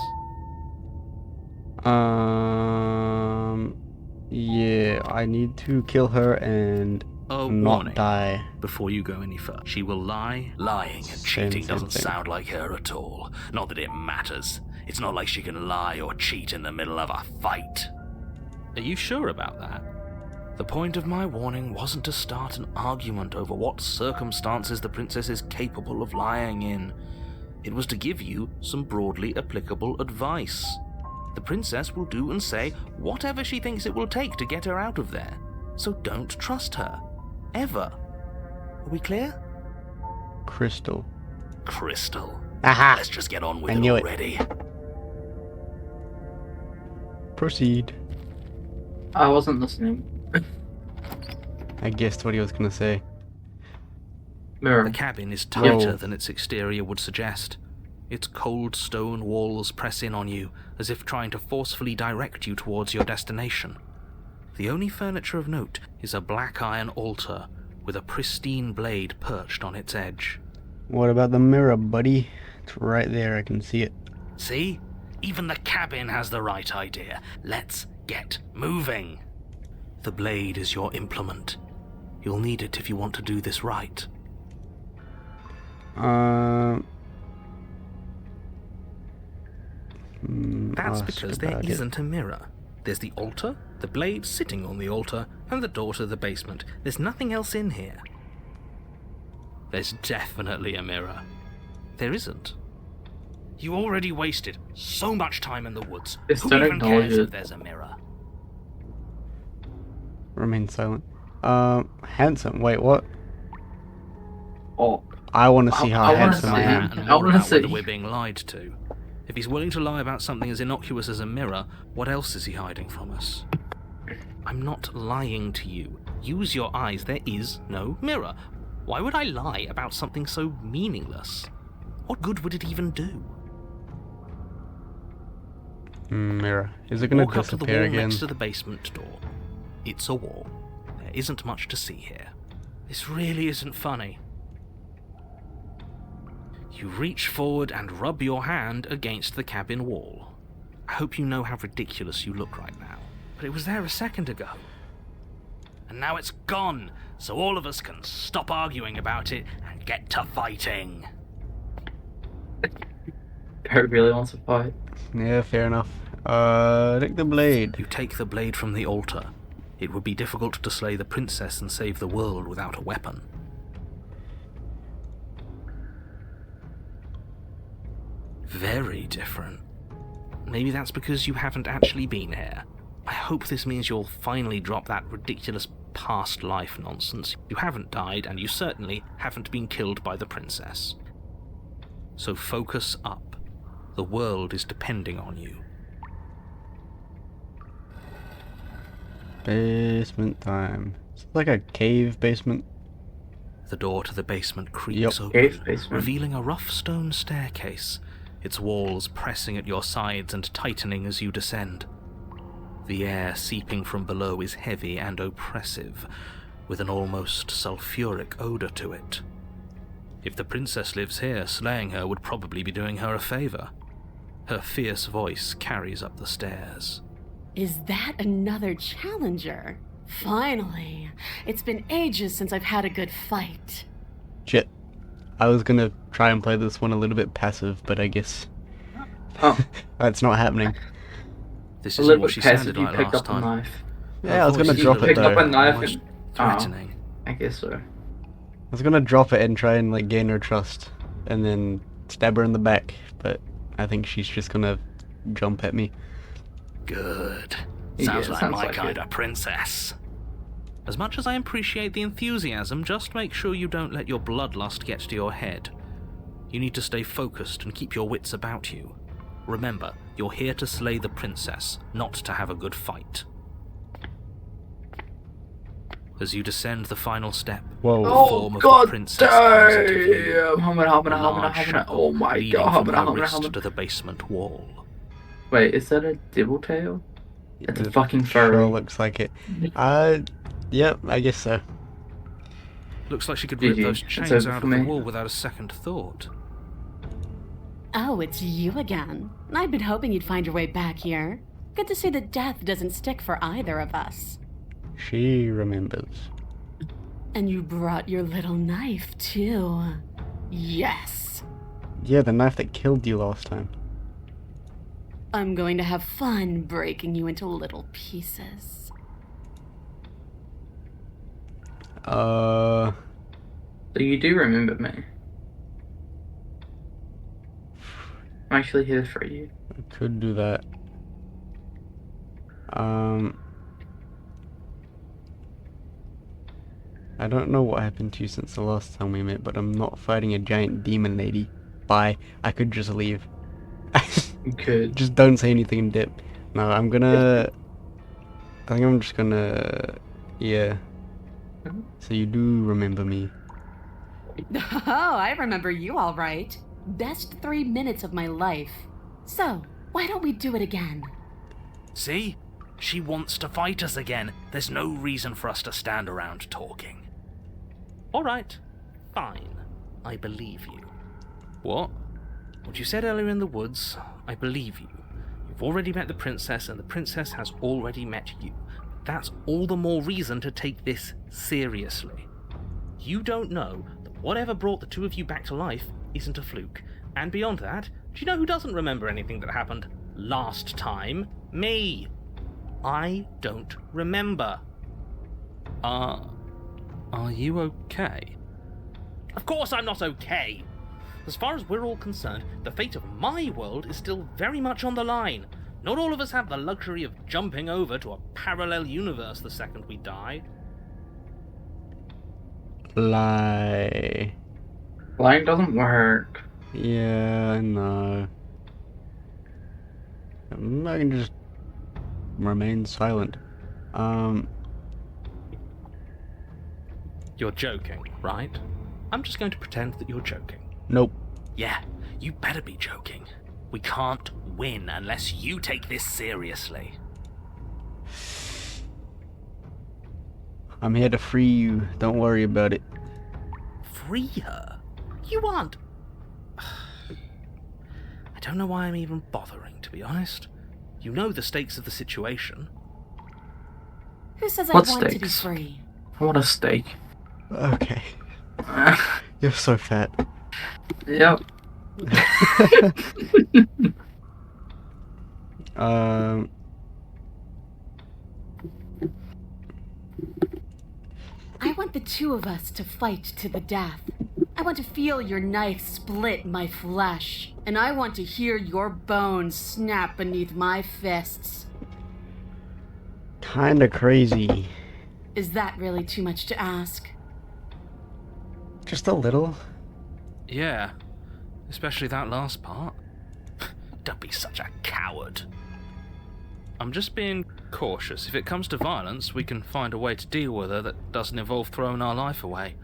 Yeah, I need to kill her and A not warning die. before you go any further. She will lie. Lying and Same cheating doesn't thing. sound like her at all. Not that it matters. It's not like she can lie or cheat in the middle of a fight. Are you sure about that? The point of my warning wasn't to start an argument over what circumstances the princess is capable of lying in. It was to give you some broadly applicable advice. The princess will do and say whatever she thinks it will take to get her out of there. So don't trust her. Ever. Are we clear? Crystal. Crystal. Aha! Let's just get on with I it knew it. already. Proceed. I wasn't listening. I guessed what he was gonna say. Mirror. The cabin is tighter Whoa. than its exterior would suggest. Its cold stone walls press in on you, as if trying to forcefully direct you towards your destination. The only furniture of note is a black iron altar, with a pristine blade perched on its edge. What about the mirror, buddy? It's right there, I can see it. See? Even the cabin has the right idea. Let's get moving. The blade is your implement. You'll need it if you want to do this right. That's ask because there about it. isn't a mirror. There's the altar, the blade sitting on the altar, and the door to the basement. There's nothing else in here. There's definitely a mirror. There isn't. You already wasted so much time in the woods. Just Who don't even acknowledge cares it. if there's a mirror? Remain silent. Handsome. Wait, what? Oh, I want to see how I wanna handsome I see. am. And I more wanna about whether see. we're being lied to. If he's willing to lie about something as innocuous as a mirror, what else is he hiding from us? I'm not lying to you. Use your eyes. There is no mirror. Why would I lie about something so meaningless? What good would it even do? Mirror. Is it gonna Walk up to the disappear wall again? next to the basement door. It's a wall. There isn't much to see here. This really isn't funny. You reach forward and rub your hand against the cabin wall. I hope you know how ridiculous you look right now, but it was there a second ago. And now it's gone, so all of us can stop arguing about it and get to fighting. Barry really wants to fight. Yeah, fair enough. Take the blade. You take the blade from the altar. It would be difficult to slay the princess and save the world without a weapon. Very different. Maybe that's because you haven't actually been here. I hope this means you'll finally drop that ridiculous past life nonsense. You haven't died, and you certainly haven't been killed by the princess. So focus up. The world is depending on you. Basement time. It's like a cave basement. The door to the basement creaks Yep. open, Cave basement. revealing a rough stone staircase, its walls pressing at your sides and tightening as you descend. The air seeping from below is heavy and oppressive, with an almost sulphuric odor to it. If the princess lives here, slaying her would probably be doing her a favor. Her fierce voice carries up the stairs. Is that another challenger? Finally. It's been ages since I've had a good fight. Shit. I was gonna try and play this one a little bit passive, but I guess Oh, that's not happening. This a isn't little what bit she passive. sounded You like picked last up a time. knife. Yeah, I was gonna voice is drop a it picked little up a though. knife almost and- threatening. I guess so. I was gonna drop it and try and like gain her trust, and then stab her in the back, but I think she's just gonna jump at me. Good. Yeah, Sounds like sounds my like kind it. of princess. As much as I appreciate the enthusiasm, just make sure you don't let your bloodlust get to your head. You need to stay focused and keep your wits about you. Remember, you're here to slay the princess, not to have a good fight. As you descend the final step, Whoa. the Oh form of god the princess comes into view. damn! Hamina. A large shackle Oh my leading god, from her Hamina. wrist to the basement wall. Wait, is that a devil tail? It's a It fucking Sure furry. looks like it. Yep, I guess so. Looks like she could rip GG. those It's chains over out for of the me. wall without a second thought. Oh, it's you again. I'd been hoping you'd find your way back here. Good to see that death doesn't stick for either of us. She remembers. And you brought your little knife, too. Yes. Yeah, the knife that killed you last time. I'm going to have fun breaking you into little pieces. So you do remember me. I'm actually here for you. I could do that. I don't know what happened to you since the last time we met, but I'm not fighting a giant demon lady. Bye. I could just leave. You could. Just don't say anything in depth. No, I think I'm just gonna... Yeah. Mhm. So you do remember me. Oh, I remember you all right. Best 3 minutes of my life. So, why don't we do it again? See? She wants to fight us again. There's no reason for us to stand around talking. Alright, fine. I believe you. What? What you said earlier in the woods, I believe you. You've already met the princess, and the princess has already met you. That's all the more reason to take this seriously. You don't know that whatever brought the two of you back to life isn't a fluke. And beyond that, do you know who doesn't remember anything that happened last time? Me! I don't remember. Are you okay? Of course I'm not okay! As far as we're all concerned, the fate of my world is still very much on the line. Not all of us have the luxury of jumping over to a parallel universe the second we die. Lie. Lying doesn't work. Yeah, I know. I can just remain silent. You're joking, right? I'm just going to pretend that you're joking. Nope. Yeah, you better be joking. We can't win unless you take this seriously. I'm here to free you. Don't worry about it. Free her? You aren't... I don't know why I'm even bothering, to be honest. You know the stakes of the situation. Who says I What want to be stakes? free? I want a steak. Okay. You're so fat. Yep. I want the two of us to fight to the death. I want to feel your knife split my flesh, and I want to hear your bones snap beneath my fists. Kinda crazy. Is that really too much to ask? Just a little. Yeah, especially that last part. Don't be such a coward. I'm just being cautious. If it comes to violence, we can find a way to deal with her that doesn't involve throwing our life away.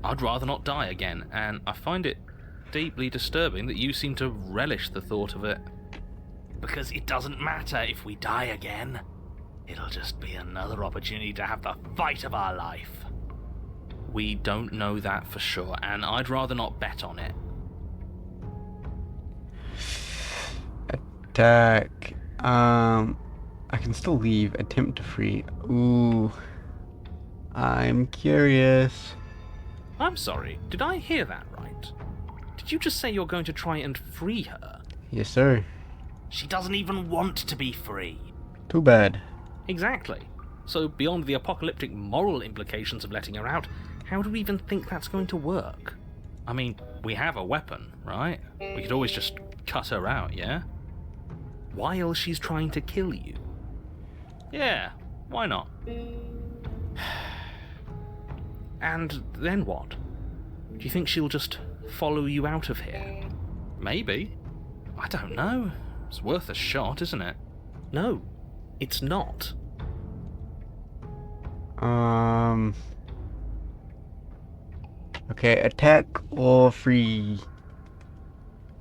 I'd rather not die again, and I find it deeply disturbing that you seem to relish the thought of it. Because it doesn't matter if we die again. It'll just be another opportunity to have the fight of our life. We don't know that for sure, and I'd rather not bet on it. Attack. I can still leave. Attempt to free. Ooh. I'm curious. I'm sorry, did I hear that right? Did you just say you're going to try and free her? Yes, sir. She doesn't even want to be free. Too bad. Exactly. So beyond the apocalyptic moral implications of letting her out, how do we even think that's going to work? I mean, we have a weapon, right? We could always just cut her out, yeah? While she's trying to kill you. Yeah, why not? And then what? Do you think she'll just follow you out of here? Maybe. I don't know. It's worth a shot, isn't it? No, it's not. Okay, attack or free.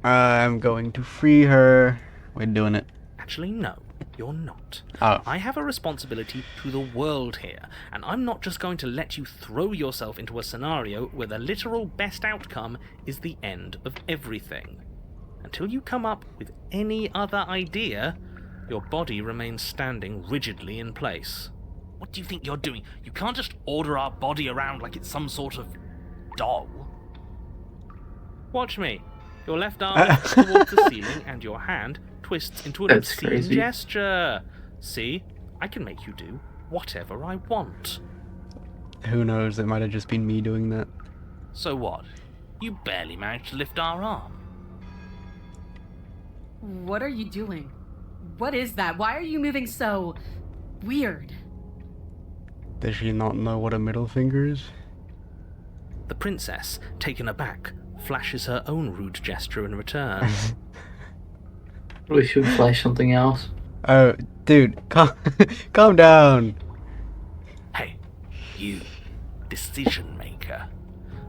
I'm going to free her. We're doing it. Actually, no, you're not. Oh. I have a responsibility to the world here, and I'm not just going to let you throw yourself into a scenario where the literal best outcome is the end of everything. Until you come up with any other idea, your body remains standing rigidly in place. What do you think you're doing? You can't just order our body around like it's some sort of doll. Watch me. Your left arm is towards the ceiling and your hand twists into an That's obscene crazy. gesture. See? I can make you do whatever I want. Who knows? It might have just been me doing that. So what? You barely managed to lift our arm. What are you doing? What is that? Why are you moving so weird? Does she not know what a middle finger is? The princess, taken aback, flashes her own rude gesture in return. We should flash something else. Oh, dude, calm down. Hey, you, decision maker.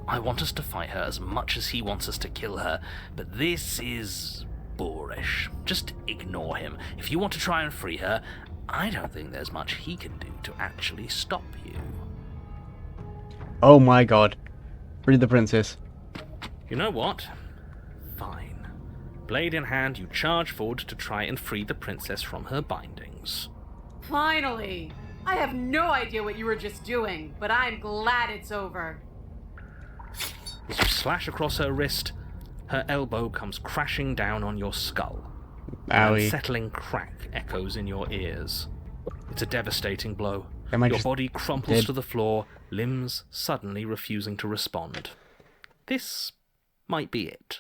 I want us to fight her as much as he wants us to kill her, but this is boorish. Just ignore him. If you want to try and free her, I don't think there's much he can do to actually stop you. Oh my god. Free the princess. You know what? Fine. Blade in hand, you charge forward to try and free the princess from her bindings. Finally! I have no idea what you were just doing, but I'm glad it's over. As you slash across her wrist, her elbow comes crashing down on your skull. An Owie. unsettling crack echoes in your ears. It's a devastating blow. Am I Your just body crumples dead? to the floor, limbs suddenly refusing to respond. This might be it.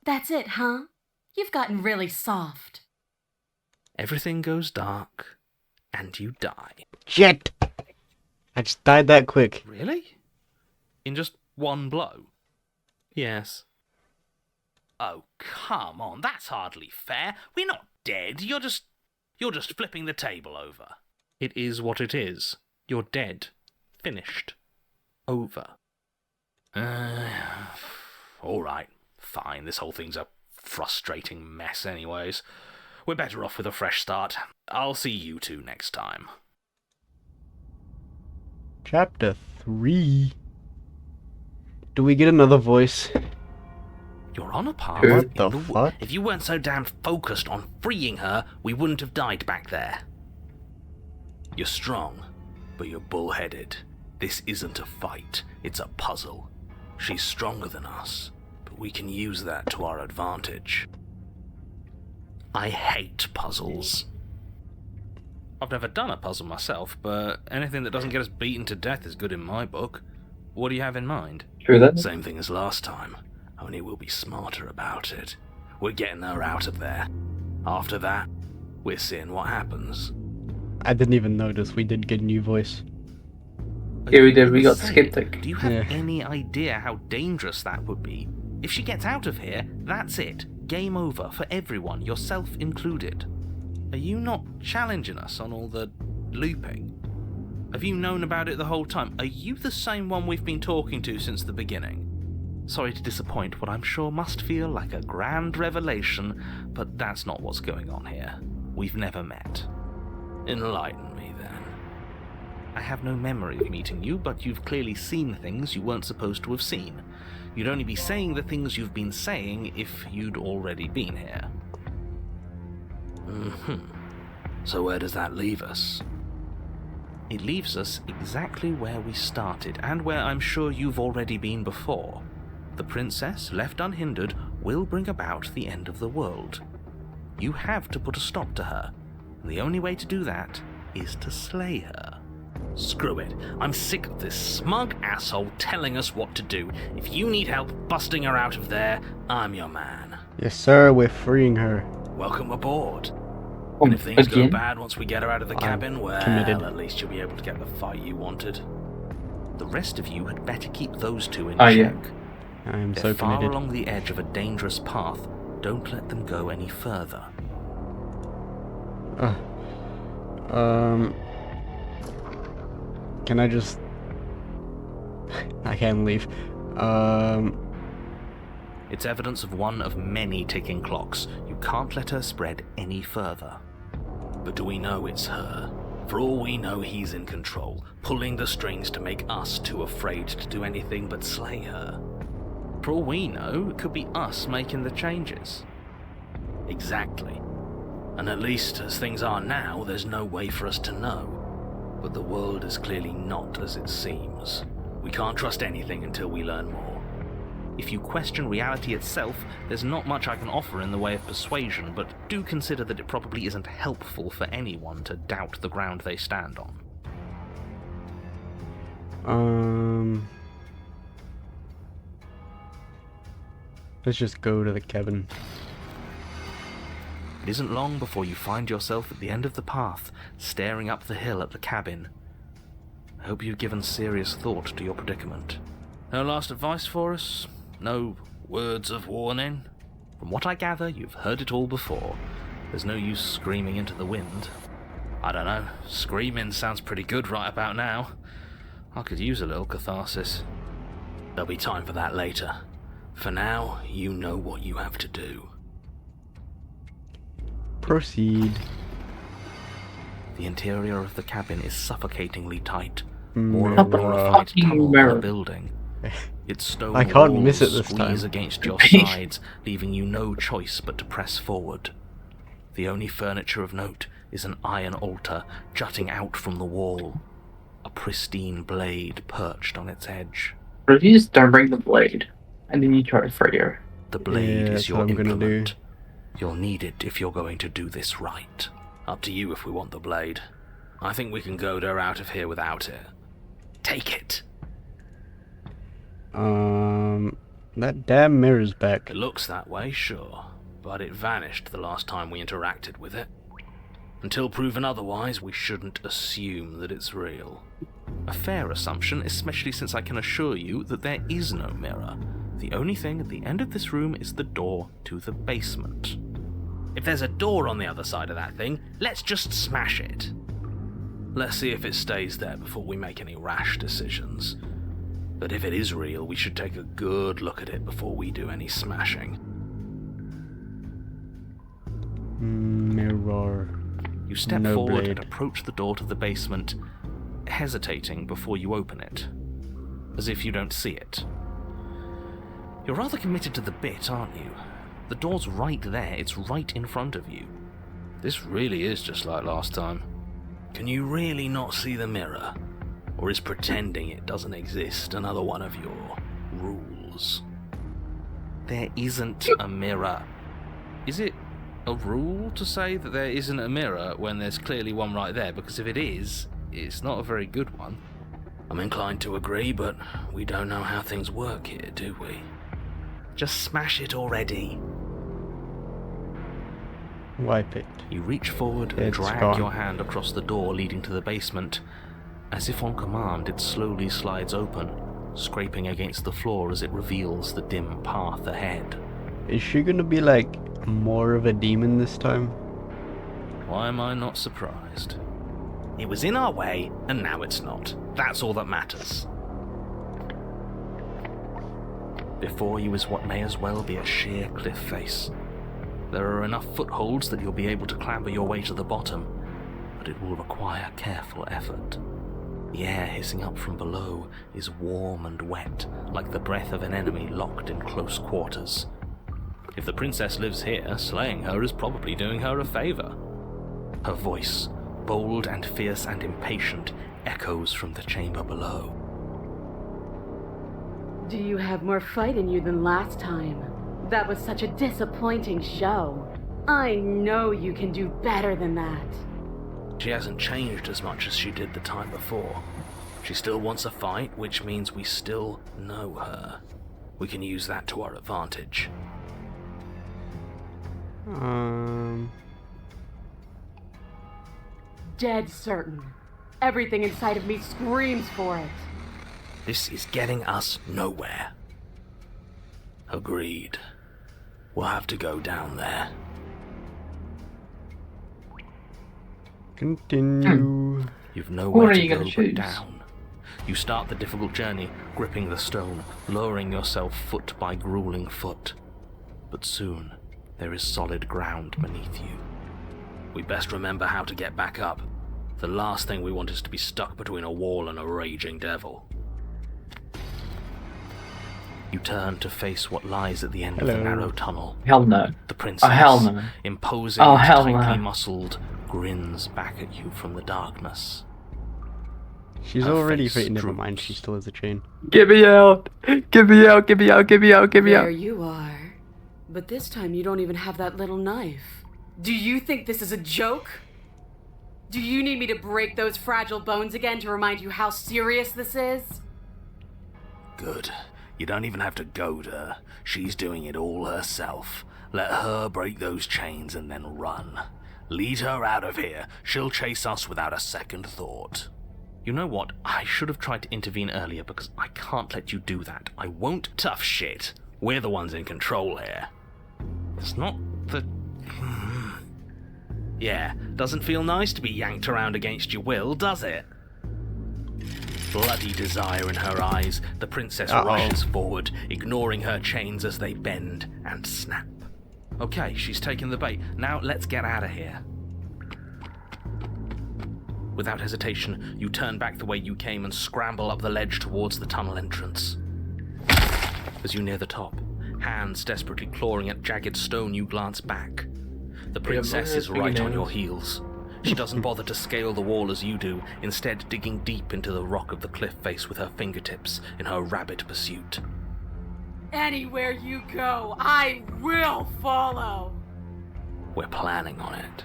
That's it, huh? You've gotten really soft. Everything goes dark, and you die. Shit! I just died that quick. Really? In just one blow? Yes. Oh, come on, that's hardly fair. We're not dead. You're just flipping the table over. It is what it is. You're dead. Finished. Over. All right. Fine. This whole thing's a frustrating mess anyways. We're better off with a fresh start. I'll see you two next time. Chapter 3. Do we get another voice? You're on a path. What in the wo- fuck? If you weren't so damn focused on freeing her, we wouldn't have died back there. You're strong, but you're bullheaded. This isn't a fight, it's a puzzle. She's stronger than us, but we can use that to our advantage. I hate puzzles. I've never done a puzzle myself, but anything that doesn't get us beaten to death is good in my book. What do you have in mind? True that. Same thing as last time, only we'll be smarter about it. We're getting her out of there. After that, we're seeing what happens. I didn't even notice we did get a new voice. Yeah, we did. We got Insane. skeptic. Do you have Yeah. any idea how dangerous that would be? If she gets out of here, that's it. Game over for everyone, yourself included. Are you not challenging us on all the looping? Have you known about it the whole time? Are you the same one we've been talking to since the beginning? Sorry to disappoint what I'm sure must feel like a grand revelation, but that's not what's going on here. We've never met. Enlighten me, then. I have no memory of meeting you, but you've clearly seen things you weren't supposed to have seen. You'd only be saying the things you've been saying if you'd already been here. So where does that leave us? It leaves us exactly where we started, and where I'm sure you've already been before. The princess, left unhindered, will bring about the end of the world. You have to put a stop to her. And the only way to do that is to slay her. Screw it. I'm sick of this smug asshole telling us what to do. If you need help busting her out of there, I'm your man. Yes, sir, we're freeing her. Welcome aboard. And if things go Again? bad once we get her out of the I'm cabin, well, committed. at least you'll be able to get the fight you wanted. The rest of you had better keep those two in Oh, check. yeah. I am They're so far committed. along the edge of a dangerous path. Don't let them go any further. Can I just... I can't leave. It's evidence of one of many ticking clocks. You can't let her spread any further. But do we know it's her? For all we know, he's in control, pulling the strings to make us too afraid to do anything but slay her. For all we know, it could be us making the changes. Exactly. And at least, as things are now, there's no way for us to know. But the world is clearly not as it seems. We can't trust anything until we learn more. If you question reality itself, there's not much I can offer in the way of persuasion, but do consider that it probably isn't helpful for anyone to doubt the ground they stand on. Let's just go to the cabin. It isn't long before you find yourself at the end of the path, staring up the hill at the cabin. I hope you've given serious thought to your predicament. No last advice for us? No words of warning? From what I gather, you've heard it all before. There's no use screaming into the wind. I don't know, screaming sounds pretty good right about now. I could use a little catharsis. There'll be time for that later. For now, you know what you have to do. Proceed. The interior of the cabin is suffocatingly tight. Mm, More mirror. a glorified tunnel than a building. Its stone I can't walls miss it this squeeze time. against your sides, leaving you no choice but to press forward. The only furniture of note is an iron altar jutting out from the wall, a pristine blade perched on its edge. What if you just don't bring the blade, and then you try to free her? The blade Yeah, is that's your what I'm gonna do. implement. You'll need it if you're going to do this right. Up to you if we want the blade. I think we can goad her out of here without it. Take it. That damn mirror's back. It looks that way, sure, but it vanished the last time we interacted with it. Until proven otherwise, we shouldn't assume that it's real. A fair assumption, especially since I can assure you that there is no mirror. The only thing at the end of this room is the door to the basement. If there's a door on the other side of that thing, let's just smash it. Let's see if it stays there before we make any rash decisions. But if it is real, we should take a good look at it before we do any smashing. Mirror. You step No forward blade. and approach the door to the basement, hesitating before you open it, as if you don't see it. You're rather committed to the bit, aren't you? The door's right there, it's right in front of you. This really is just like last time. Can you really not see the mirror? Or is pretending it doesn't exist another one of your rules? There isn't a mirror. Is it a rule to say that there isn't a mirror when there's clearly one right there? Because if it is, it's not a very good one. I'm inclined to agree, but we don't know how things work here, do we? Just smash it already. Wipe it. You reach forward and It's drag gone. your hand across the door leading to the basement. As if on command, it slowly slides open, scraping against the floor as it reveals the dim path ahead. Is she gonna be like more of a demon this time? Why am I not surprised? It was in our way, and now it's not. That's all that matters. Before you is what may as well be a sheer cliff face. There are enough footholds that you'll be able to clamber your way to the bottom, but it will require careful effort. The air hissing up from below is warm and wet, like the breath of an enemy locked in close quarters. If the princess lives here, slaying her is probably doing her a favor. Her voice, bold and fierce and impatient, echoes from the chamber below. Do you have more fight in you than last time? That was such a disappointing show. I know you can do better than that. She hasn't changed as much as she did the time before. She still wants a fight, which means we still know her. We can use that to our advantage. Dead certain. Everything inside of me screams for it. This is getting us nowhere. Agreed. We'll have to go down there. Continue. You've nowhere What are to you go gonna but choose? down. You start the difficult journey, gripping the stone, lowering yourself foot by grueling foot. But soon, there is solid ground beneath you. We best remember how to get back up. The last thing we want is to be stuck between a wall and a raging devil. You turn to face what lies at the end of the Hello. narrow tunnel. Hell no. The princess, Oh, hell no. imposing, Oh, hell no. tightly muscled, grins back at you from the darkness. She's Her already face fit. Never droops. mind. She still has a chain. Get me out! Get me out! Get me out! Get me out! Get me There out! you are. But this time you don't even have that little knife. Do you think this is a joke? Do you need me to break those fragile bones again to remind you how serious this is? Good. You don't even have to goad her. She's doing it all herself. Let her break those chains and then run. Lead her out of here. She'll chase us without a second thought. You know what? I should have tried to intervene earlier because I can't let you do that. I won't. Tough shit. We're the ones in control here. It's not the... Yeah, doesn't feel nice to be yanked around against your will, does it? Bloody desire in her eyes, the princess rushes forward, ignoring her chains as they bend and snap. Okay, she's taken the bait. Now let's get out of here. Without hesitation, you turn back the way you came and scramble up the ledge towards the tunnel entrance. As you near the top, hands desperately clawing at jagged stone, you glance back. The princess is right on your heels. She doesn't bother to scale the wall as you do, instead digging deep into the rock of the cliff face with her fingertips in her rabid pursuit. Anywhere you go, I will follow! We're planning on it.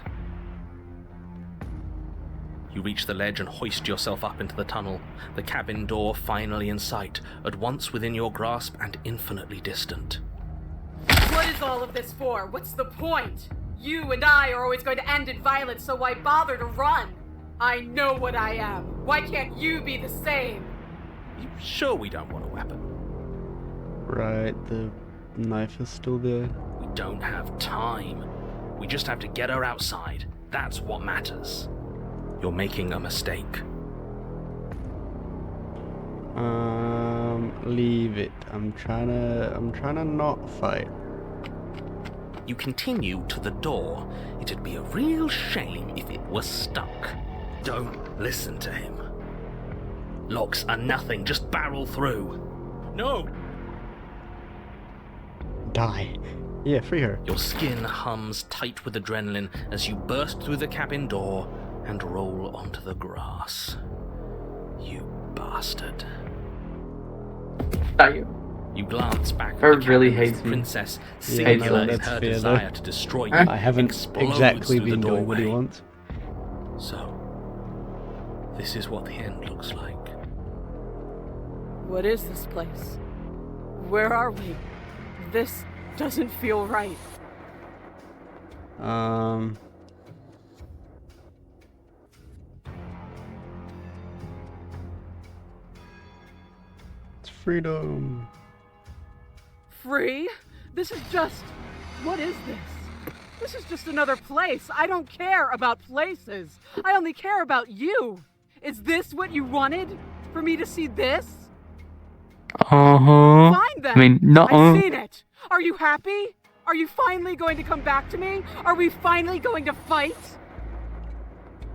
You reach the ledge and hoist yourself up into the tunnel, the cabin door finally in sight, at once within your grasp and infinitely distant. What is all of this for? What's the point? You and I are always going to end in violence, so why bother to run? I know what I am. Why can't you be the same? You sure we don't want a weapon? Right, the knife is still there. We don't have time. We just have to get her outside. That's what matters. You're making a mistake. Leave it. I'm trying to not fight. You continue to the door. It'd be a real shame if it was stuck. Don't listen to him. Locks are nothing, just barrel through. No! Die. Yeah, free her. Your skin hums tight with adrenaline as you burst through the cabin door and roll onto the grass. You bastard. You glance back at Her the really cabin as hates the me. princess Yeah, simulates that's her fair, desire though. to destroy you. I haven't explodes exactly through the been doing what he doorway. wants. So, this is what the end looks like. What is this place? Where are we? This doesn't feel right. It's freedom. Free? This is just... What is this? This is just another place. I don't care about places. I only care about you. Is this what you wanted? For me to see this? Uh-huh. Fine then. I mean, no. I've seen it. Are you happy? Are you finally going to come back to me? Are we finally going to fight?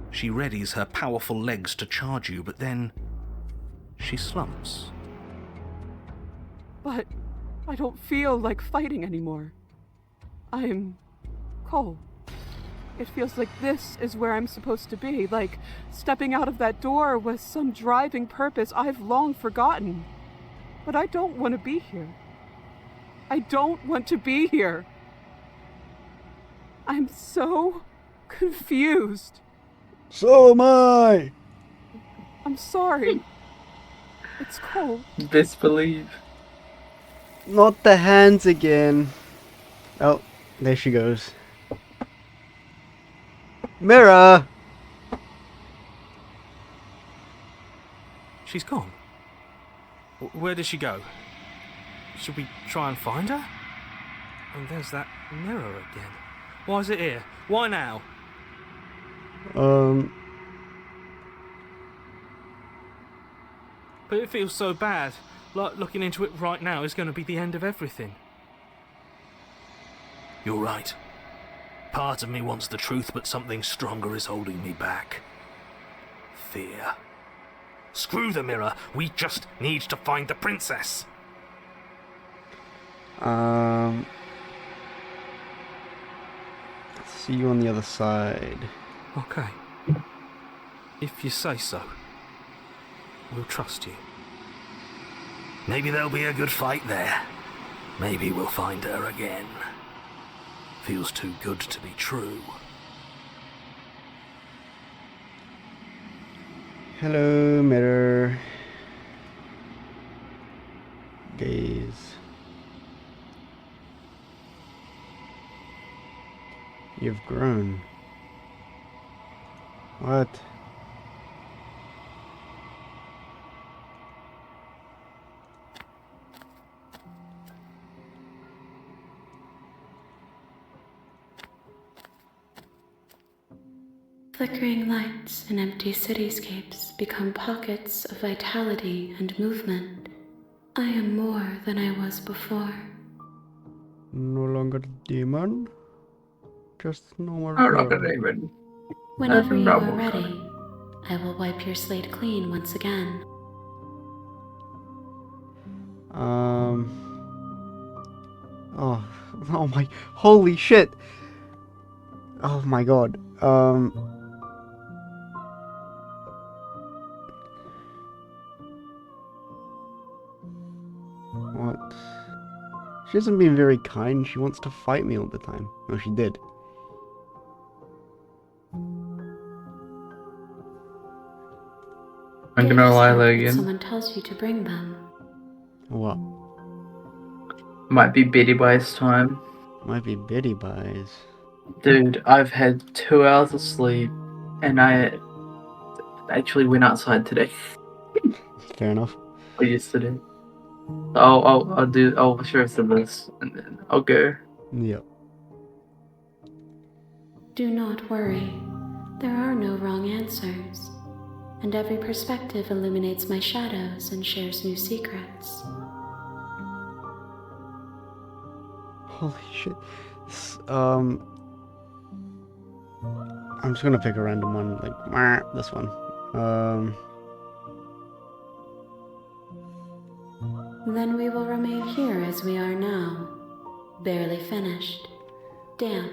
She readies her powerful legs to charge you, but then she slumps. But I don't feel like fighting anymore. I'm cold. It feels like this is where I'm supposed to be, like stepping out of that door with some driving purpose I've long forgotten. But I don't want to be here. I don't want to be here. I'm so confused. So am I! I'm sorry. It's cold. Disbelief. Not the hands again. Oh, there she goes. Mira! She's gone. Where did she go? Should we try and find her? And there's that mirror again. Why is it here? Why now? But it feels so bad. Like looking into it right now is going to be the end of everything. You're right. Part of me wants the truth, but something stronger is holding me back. Fear. Screw the mirror. We just need to find the princess. See you on the other side. Okay. If you say so. We'll trust you. Maybe there'll be a good fight there. Maybe we'll find her again. Feels too good to be true. Hello, mirror. Gaze. You've grown. What? Flickering lights and empty cityscapes become pockets of vitality and movement. I am more than I was before. No longer demon? Just normal I'm not girl. gonna even. Whenever you Nothing are wrong with ready, I will wipe your slate clean once again. Oh, oh my, holy shit! Oh my god. What? She hasn't been very kind. She wants to fight me all the time. Oh, she did. I'm Get gonna lie, yourself when Logan. someone tells you to bring them. What? Might be Betty Boy's time. Might be Betty Buys. Dude, I've had 2 hours of sleep, and I actually went outside today Fair enough. or yesterday. I'll show some of this, and then I'll go. Yep. Do not worry. There are no wrong answers. And every perspective illuminates my shadows and shares new secrets. Holy shit. This, I'm just gonna pick a random one, like, this one. Then we will remain here as we are now, barely finished, damp,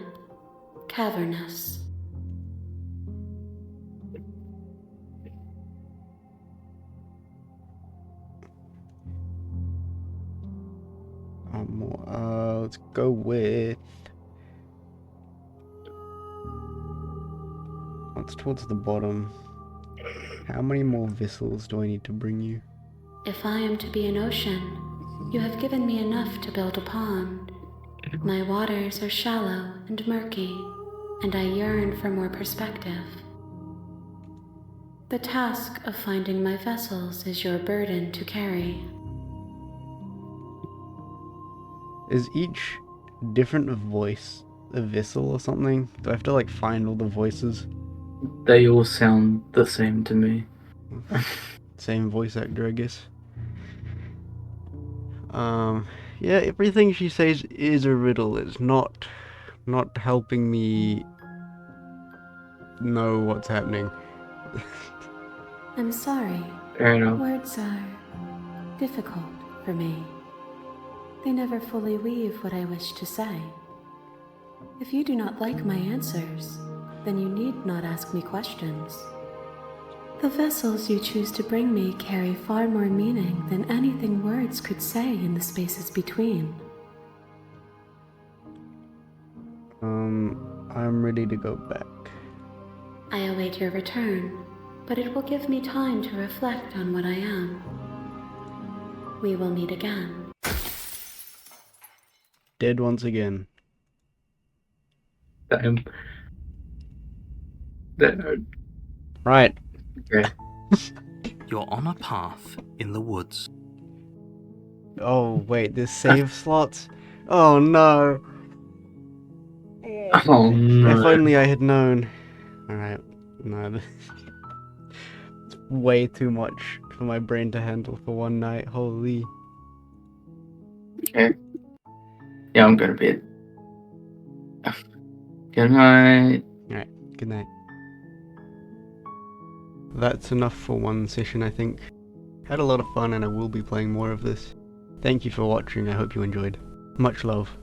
cavernous. Let's go with... What's towards the bottom? How many more vessels do I need to bring you? If I am to be an ocean, you have given me enough to build a pond. My waters are shallow and murky, and I yearn for more perspective. The task of finding my vessels is your burden to carry. Is each different voice a vessel or something? Do I have to like find all the voices? They all sound the same to me. Same voice actor, I guess. Yeah, everything she says is a riddle. It's not helping me know what's happening. I'm sorry. Fair enough. Words are difficult for me. They never fully weave what I wish to say. If you do not like my answers, then you need not ask me questions. The vessels you choose to bring me carry far more meaning than anything words could say in the spaces between. I'm ready to go back. I await your return, but it will give me time to reflect on what I am. We will meet again. Dead once again. Damn. Right. Okay. You're on a path in the woods. Oh, wait, there's save slots? Oh no. Oh no. If only I had known. Alright, no. It's way too much for my brain to handle for one night. Holy. Okay. Yeah, I'm going to bed. Good night. Good night. That's enough for one session, I think. Had a lot of fun and I will be playing more of this. Thank you for watching, I hope you enjoyed. Much love.